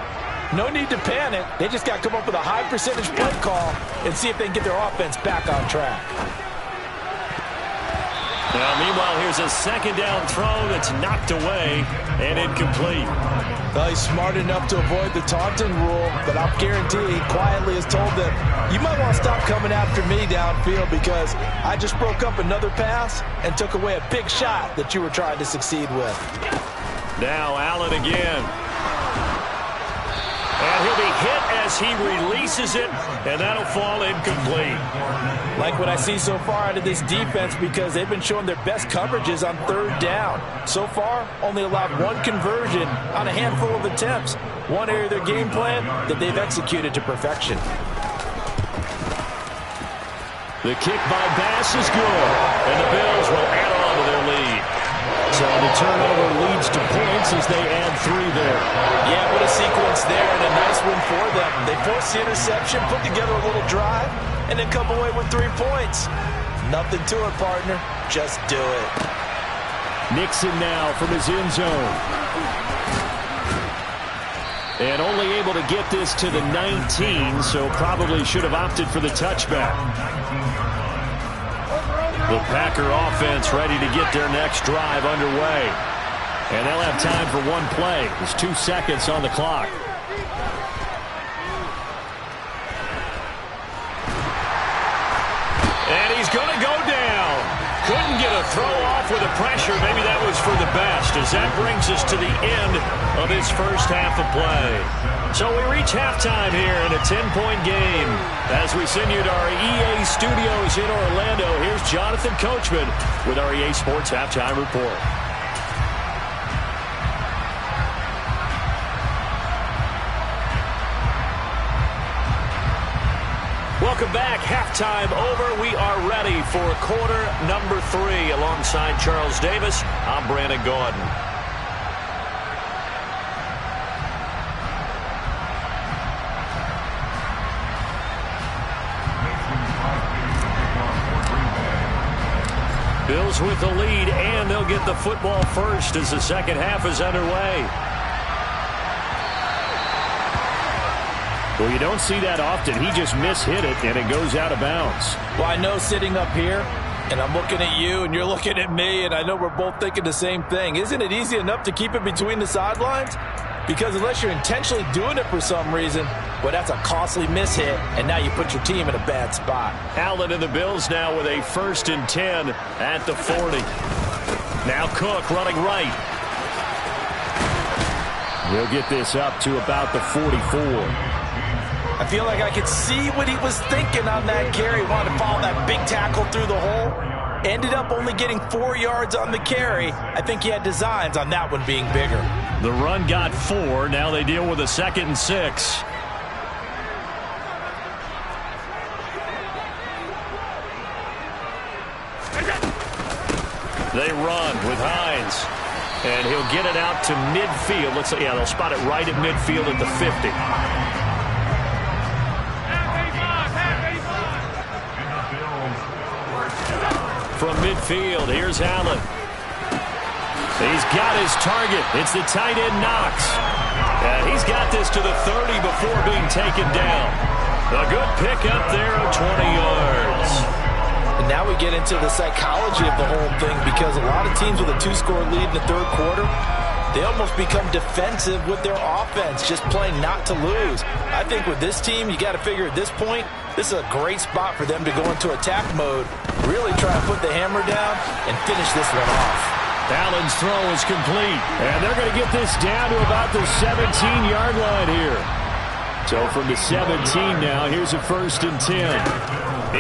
No need to panic. They just got to come up with a high percentage play call and see if they can get their offense back on track. Now, meanwhile, here's a 2nd down throw that's knocked away and incomplete. Well, he's smart enough to avoid the taunting rule, but I'll guarantee he quietly has told them, you might want to stop coming after me downfield because I just broke up another pass and took away a big shot that you were trying to succeed with. Now Allen again. And he'll be hit as he releases it, and that'll fall incomplete. Like what I see so far out of this defense because they've been showing their best coverages on 3rd down. So far, only allowed 1 conversion on a handful of attempts. One area of their game plan that they've executed to perfection. The kick by Bass is good, and the Bills will add on to their lead. So the turnover leads to points as they add 3 there. Yeah, what a sequence there, and a nice win for them. They forced the interception, put together a little drive, and then come away with 3 points. Nothing to it, partner. Just do it. Nixon now from his end zone. And only able to get this to the 19, so probably should have opted for the touchback. The Packer offense ready to get their next drive underway. And they'll have time for 1 play. There's 2 seconds on the clock. And he's going to go down. Couldn't get a throw off with the pressure. Maybe that was for the best, as that brings us to the end of this first half of play. So we reach halftime here in a 10-point game. As we send you to our EA studios in Orlando, here's Jonathan Coachman with our EA Sports Halftime Report. Welcome back. Halftime over. We are ready for quarter number 3. Alongside Charles Davis, I'm Brandon Gordon. Bills with the lead, and they'll get the football first as the second half is underway. Well, you don't see that often. He just mishit it, and it goes out of bounds. Well, I know sitting up here, and I'm looking at you, and you're looking at me, and I know we're both thinking the same thing. Isn't it easy enough to keep it between the sidelines? Because unless you're intentionally doing it for some reason, well, that's a costly mishit, and now you put your team in a bad spot. Allen and the Bills now with a 1st and 10 at the 40. Now Cook running right. He'll get this up to about the 44. I feel like I could see what he was thinking on that carry. Wanted to follow that big tackle through the hole. Ended up only getting 4 yards on the carry. I think he had designs on that one being bigger. The run got 4. Now they deal with a 2nd and 6. They run with Hines. And he'll get it out to midfield. Let's say, yeah, they'll spot it right at midfield at the 50. From midfield, here's Allen. He's got his target. It's the tight end Knox. And he's got this to the 30 before being taken down. A good pickup there of 20 yards. And now we get into the psychology of the whole thing, because a lot of teams with a 2-score lead in the third quarter, they almost become defensive with their offense, just playing not to lose. I think with this team, you got to figure at this point, this is a great spot for them to go into attack mode, really try to put the hammer down and finish this one off. Allen's throw is complete, and they're going to get this down to about the 17-yard line here. So from the 17 now, here's a 1st and 10.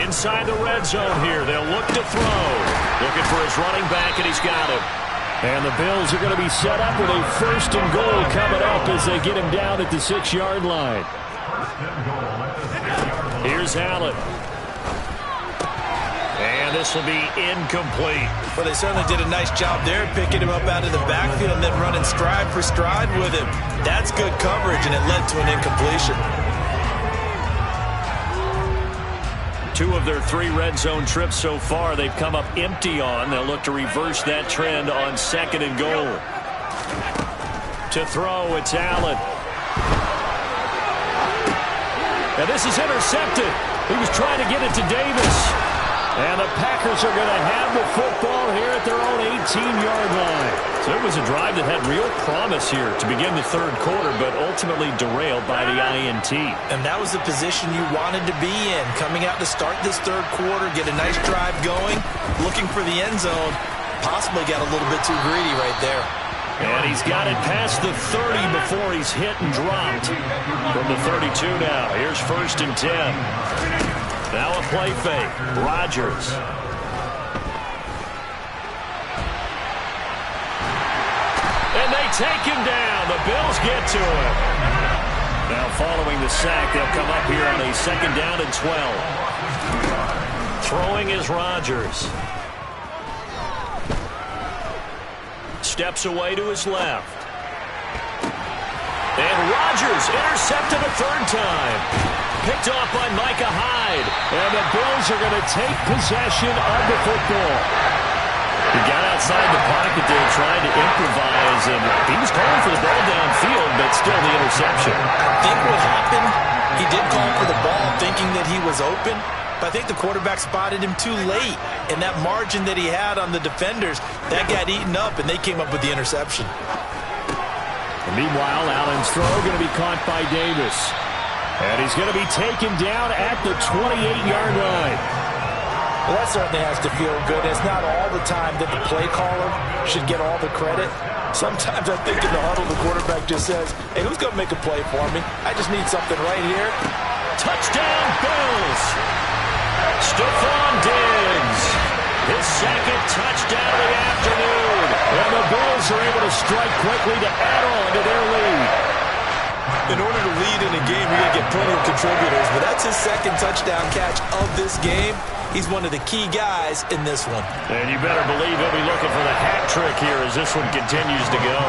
Inside the red zone here, they'll look to throw. Looking for his running back, and he's got him. And the Bills are going to be set up with a 1st and goal coming up as they get him down at the 6-yard line. Here's Allen. And this will be incomplete. Well, they certainly did a nice job there, picking him up out of the backfield and then running stride for stride with him. That's good coverage, and it led to an incompletion. 2 of their 3 red zone trips so far, they've come up empty on. They'll look to reverse that trend on 2nd and goal. To throw, it's Allen. And this is intercepted. He was trying to get it to Davis. And the Packers are going to have the football here at their own 18-yard line. So it was a drive that had real promise here to begin the third quarter, but ultimately derailed by the INT. And that was the position you wanted to be in, coming out to start this third quarter, get a nice drive going, looking for the end zone. Possibly got a little bit too greedy right there. And he's got it past the 30 before he's hit and dropped. From the 32 now, here's 1st and 10. Now a play fake. Rodgers. And they take him down. The Bills get to him. Now following the sack, they'll come up here on a 2nd down and 12. Throwing is Rodgers. Steps away to his left. And Rodgers intercepted a 3rd time. Picked off by Micah Hyde. And the Bills are going to take possession of the football. He got outside the pocket there, trying to improvise, and he was calling for the ball downfield, but still the interception. I think what happened, he did call for the ball thinking that he was open, but I think the quarterback spotted him too late. And that margin that he had on the defenders, that got eaten up, and they came up with the interception. And meanwhile, Allen's throw going to be caught by Davis. And he's going to be taken down at the 28-yard line. Well, that certainly has to feel good. It's not all the time that the play caller should get all the credit. Sometimes I think in the huddle, the quarterback just says, hey, who's going to make a play for me? I just need something right here. Touchdown, Bills! Stephon Diggs, his 2nd touchdown of the afternoon. And the Bills are able to strike quickly to add on to their lead. In order to lead in a game, you're going to get plenty of contributors, but that's his 2nd touchdown catch of this game. He's one of the key guys in this one. And you better believe he'll be looking for the hat trick here as this one continues to go.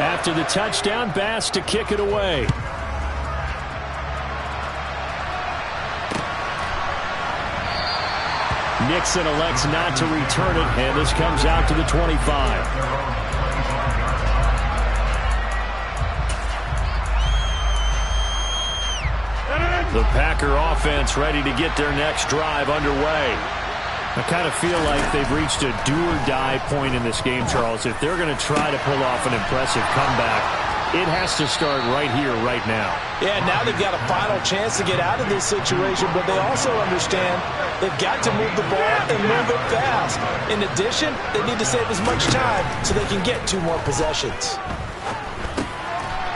After the touchdown, Bass to kick it away. Nixon elects not to return it, and this comes out to the 25. The Packer offense ready to get their next drive underway. I kind of feel like they've reached a do-or-die point in this game, Charles. If they're going to try to pull off an impressive comeback, it has to start right here, right now. Yeah, now they've got a final chance to get out of this situation, but they also understand they've got to move the ball and move it fast. In addition, they need to save as much time so they can get 2 more possessions.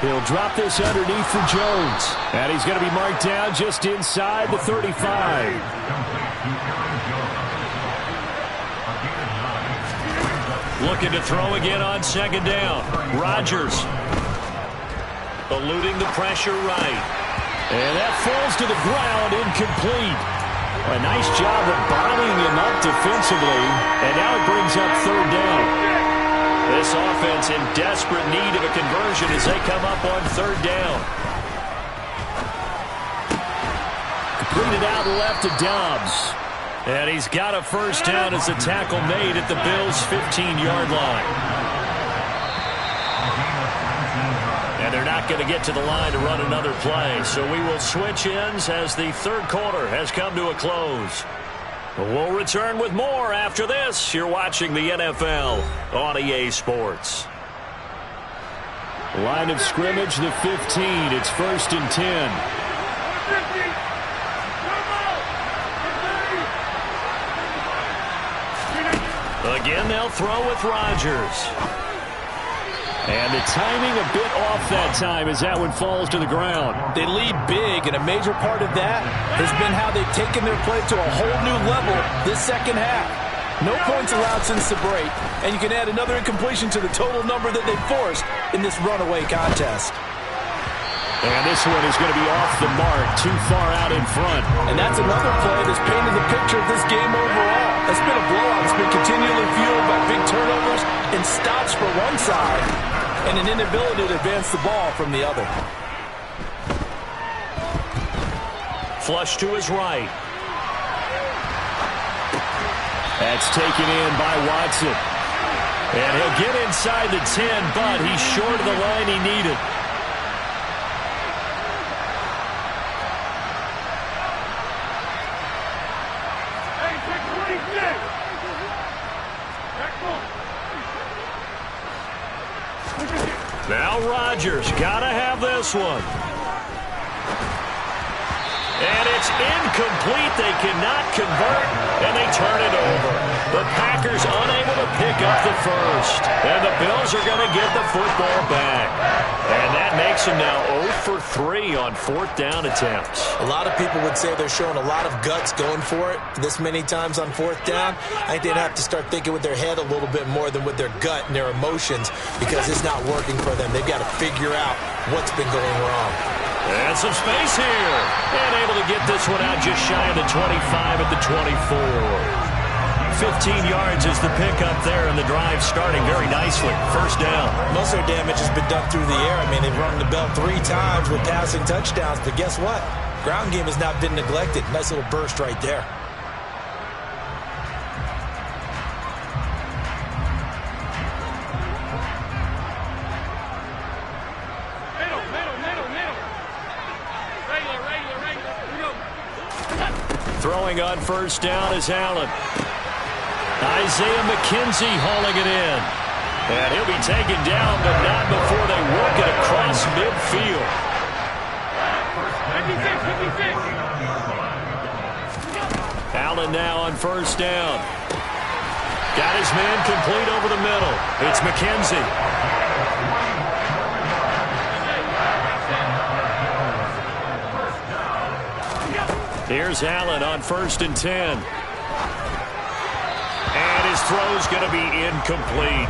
He'll drop this underneath for Jones. And he's going to be marked down just inside the 35. Looking to throw again on second down. Rodgers eluding the pressure right. And that falls to the ground, incomplete. A nice job of bombing him up defensively. And now it brings up third down. This offense in desperate need of a conversion as they come up on third down. Completed out left to Dobbs. And he's got a first down as the tackle made at the Bills' 15-yard line. And they're not going to get to the line to run another play. So we will switch ends as the third quarter has come to a close. We'll return with more after this. You're watching the NFL on EA Sports. Line of scrimmage, the 15. It's 1st and 10. Again, they'll throw with Rodgers. And the timing a bit off that time as that one falls to the ground. They lead big, and a major part of that has been how they've taken their play to a whole new level this second half. No points allowed since the break, and you can add another incompletion to the total number that they forced in this runaway contest. And this one is going to be off the mark, too far out in front. And that's another play that's painted the picture of this game overall. It's been a blowout. It's been continually fueled by big turnovers and stops for one side and an inability to advance the ball from the other. Flush to his right. That's taken in by Watson. And he'll get inside the 10, but he's short of the line he needed. Now Rodgers, gotta have this one. And it's incomplete. They cannot convert, and they turn it over. The Packers unable to pick up the first. And the Bills are going to get the football back. And that makes them now 0 for 3 on 4th down attempts. A lot of people would say they're showing a lot of guts going for it this many times on 4th down. I think they'd have to start thinking with their head a little bit more than with their gut and their emotions because it's not working for them. They've got to figure out what's been going wrong. And some space here. And able to get this one out just shy of the 25 at the 24. 15 yards is the pickup there, and the drive starting very nicely. First down. Most of their damage has been done through the air. I mean, they've rung the bell 3 times with passing touchdowns, but guess what? Ground game has not been neglected. Nice little burst right there. Throwing on first down is Allen. Isaiah McKenzie hauling it in. And he'll be taken down, but not before they work it across midfield. Allen now on first down. Got his man complete over the middle. It's McKenzie. Here's Allen on 1st and 10. And his throw's going to be incomplete.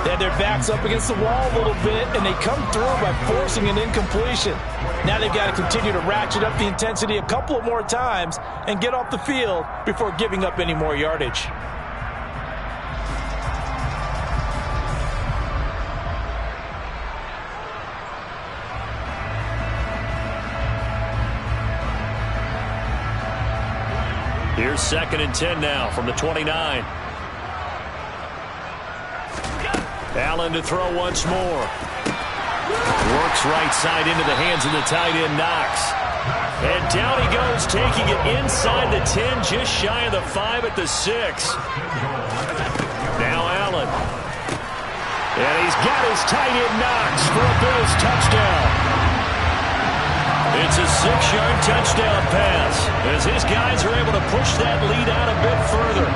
They had their backs up against the wall a little bit, and they come through by forcing an incompletion. Now they've got to continue to ratchet up the intensity a couple of more times and get off the field before giving up any more yardage. Here's 2nd and 10 now from the 29. Allen to throw once more. Works right side into the hands of the tight end, Knox. And down he goes, taking it inside the 10, just shy of the 5 at the 6. Now Allen. And he's got his tight end, Knox, for a Bills touchdown. It's a 6-yard touchdown pass as his guys are able to push that lead out a bit further.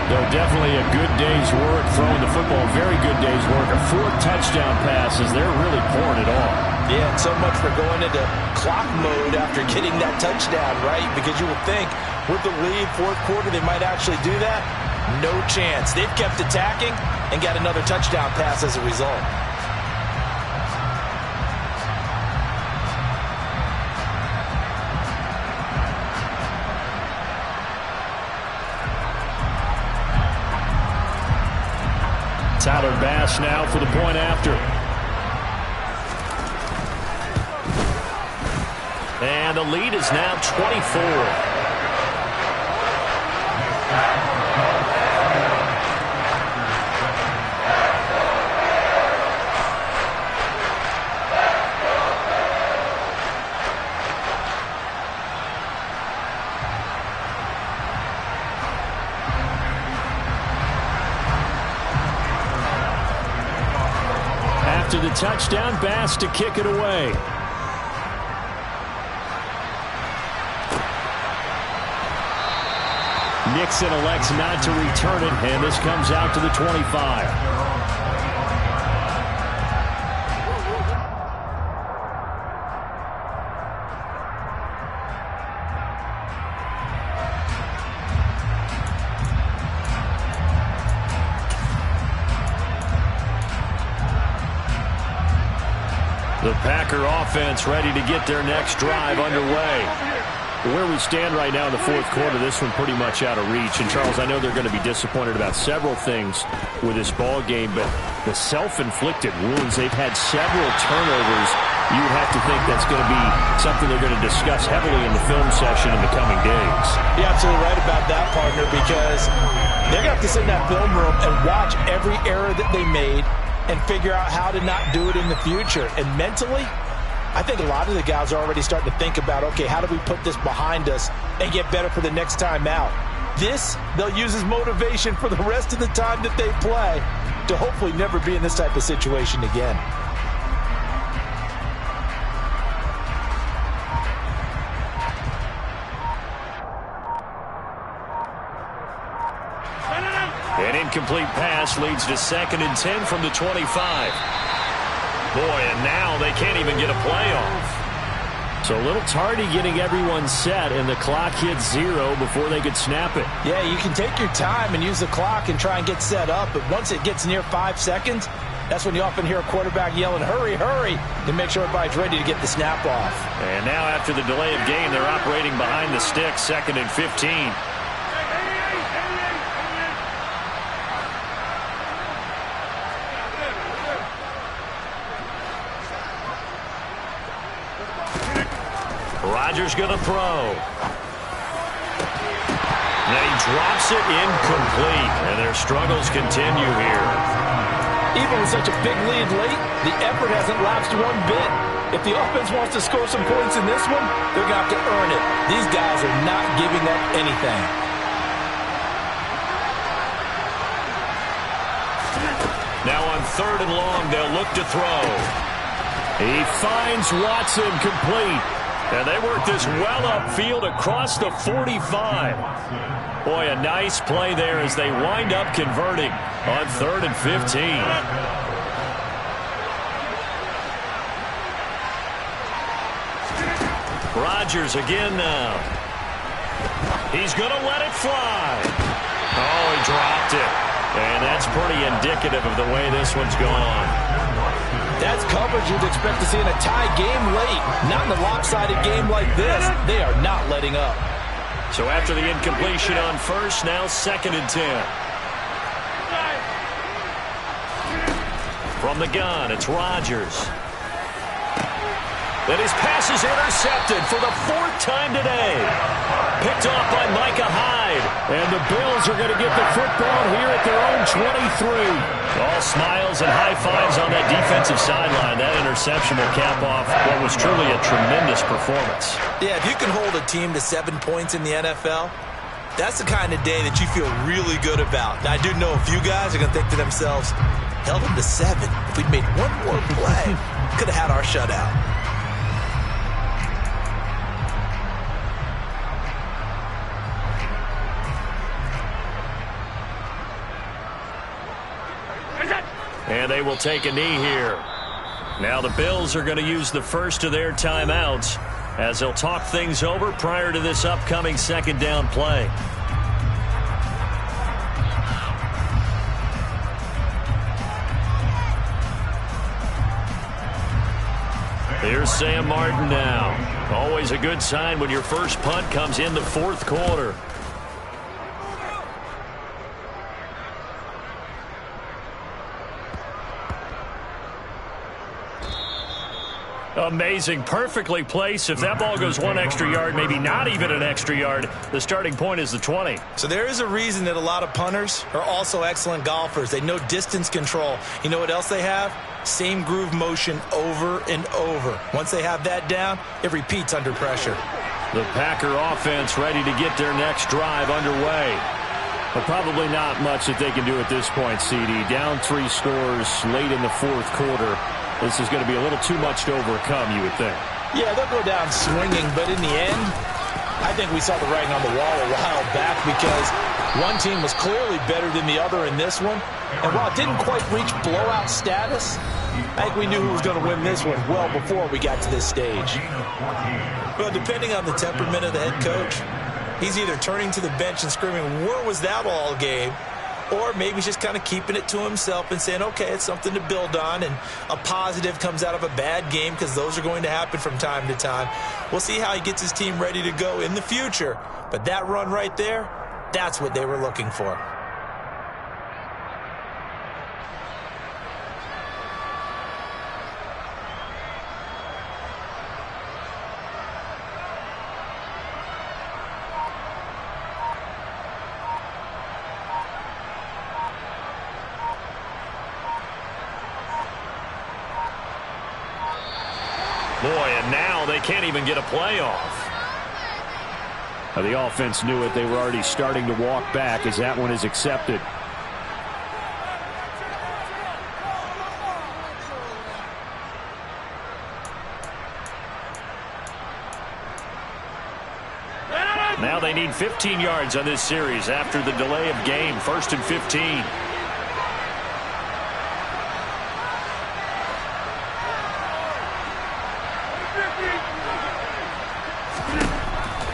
Though definitely a good day's work throwing the football. Very good day's work. A 4th touchdown pass as they're really pouring it on. Yeah, and so much for going into clock mode after getting that touchdown, right? Because you would think with the lead, 4th quarter, they might actually do that. No chance. They've kept attacking and got another touchdown pass as a result. Tyler Bass now for the point after. And the lead is now 24. After the touchdown, Bass to kick it away. Nixon elects not to return it, and this comes out to the 25. The Packer offense ready to get their next drive underway. Where we stand right now in the 4th quarter, this one pretty much out of reach. And, Charles, I know they're going to be disappointed about several things with this ball game, but the self-inflicted wounds, they've had several turnovers. You would have to think that's going to be something they're going to discuss heavily in the film session in the coming days. You're absolutely right about that, partner, because they're going to have to sit in that film room and watch every error that they made and figure out how to not do it in the future. And mentally, I think a lot of the guys are already starting to think about, okay, how do we put this behind us and get better for the next time out? This, they'll use as motivation for the rest of the time that they play to hopefully never be in this type of situation again. An incomplete pass leads to 2nd and 10 from the 25. Boy, and now they can't even get a play off. So a little tardy getting everyone set, and the clock hits 0 before they could snap it. Yeah, you can take your time and use the clock and try and get set up, but once it gets near 5 seconds, that's when you often hear a quarterback yelling, hurry, hurry, to make sure everybody's ready to get the snap off. And now after the delay of game, they're operating behind the stick, 2nd and 15. Rodgers going to throw. And he drops it incomplete, and their struggles continue here. Even with such a big lead late, the effort hasn't lapsed one bit. If the offense wants to score some points in this one, they're going to have to earn it. These guys are not giving up anything. Now on 3rd and long, they'll look to throw. He finds Watson complete. And they work this well upfield across the 45. Boy, a nice play there as they wind up converting on 3rd and 15. Rodgers again now. He's going to let it fly. Oh, he dropped it. And that's pretty indicative of the way this one's gone. That's coverage you'd expect to see in a tie game late. Not in a lopsided game like this. They are not letting up. So after the incompletion on 1st, now 2nd and 10. From the gun, it's Rodgers. And his pass is intercepted for the 4th time today. Picked off by Micah Hyde. And the Bills are going to get the football here at their own 23. All smiles and high fives on that defensive sideline. That interception will cap off what was truly a tremendous performance. Yeah, if you can hold a team to 7 points in the NFL, that's the kind of day that you feel really good about. Now, I do know a few guys are going to think to themselves, held them to 7. If we'd made one more play, could have had our shutout. And they will take a knee here. Now the Bills are going to use the first of their timeouts as they'll talk things over prior to this upcoming 2nd down play. Here's Sam Martin now. Always a good sign when your first punt comes in the 4th quarter. Amazing, perfectly placed. If that ball goes 1 extra yard, maybe not even an extra yard, the starting point is the 20. So there is a reason that a lot of punters are also excellent golfers. They know distance control. You know what else they have? Same groove motion over and over. Once they have that down, it repeats under pressure. The Packer offense ready to get their next drive underway. But probably not much that they can do at this point, CD. Down 3 scores late in the 4th quarter. This is going to be a little too much to overcome, you would think. Yeah, they'll go down swinging, but in the end, I think we saw the writing on the wall a while back because one team was clearly better than the other in this one. And while it didn't quite reach blowout status, I think we knew who was going to win this one well before we got to this stage. Well, depending on the temperament of the head coach, he's either turning to the bench and screaming, "Where was that all game?" Or maybe he's just kind of keeping it to himself and saying, okay, it's something to build on, and a positive comes out of a bad game because those are going to happen from time to time. We'll see how he gets his team ready to go in the future. But that run right there, that's what they were looking for. Boy, and now they can't even get a playoff. The offense knew it. They were already starting to walk back as that one is accepted. Now they need 15 yards on this series after the delay of game. 1st and 15.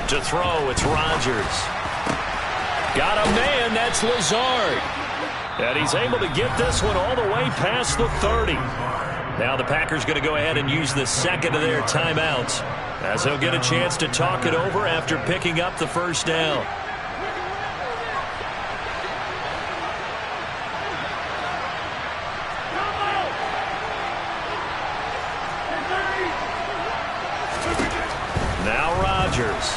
To throw, it's Rodgers. Got a man, that's Lazard. And he's able to get this one all the way past the 30. Now the Packers going to go ahead and use the 2nd of their timeouts as they'll get a chance to talk it over after picking up the 1st down. Now Rodgers.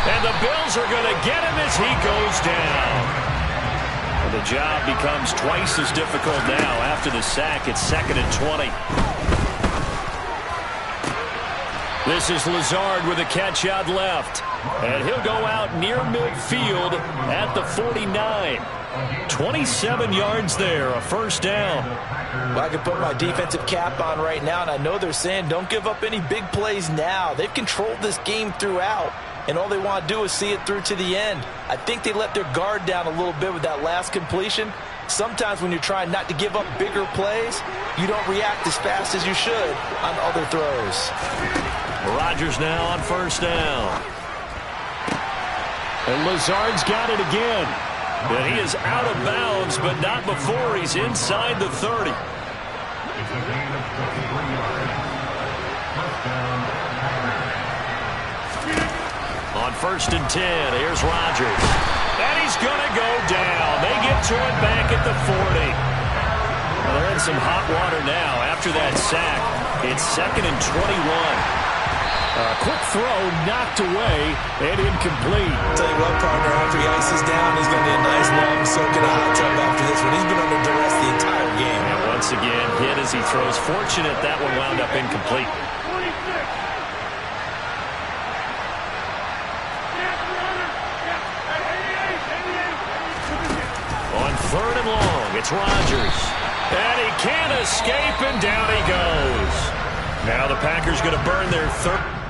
And the Bills are going to get him as he goes down. And the job becomes twice as difficult now after the sack. It's 2nd and 20. This is Lazard with a catch out left. And he'll go out near midfield at the 49. 27 yards there, a 1st down. Well, I can put my defensive cap on right now, and I know they're saying don't give up any big plays now. They've controlled this game throughout, and all they want to do is see it through to the end. I think they let their guard down a little bit with that last completion. Sometimes when you're trying not to give up bigger plays, you don't react as fast as you should on other throws. Rodgers now on 1st down. And Lazard's got it again. And he is out of bounds, but not before he's inside the 30. On 1st and 10, here's Rodgers. And he's going to go down. They get to it back at the 40. Well, they're in some hot water now after that sack. It's 2nd and 21. A quick throw knocked away and incomplete. Tell you what, partner, after he ices down, he's going to be a nice long soak in a hot tub after this one. He's been under duress the entire game. And once again, hit as he throws. Fortunate that one wound up incomplete. On 3rd and long, it's Rodgers. And he can't escape, and down he goes. Now the Packers going to burn their third.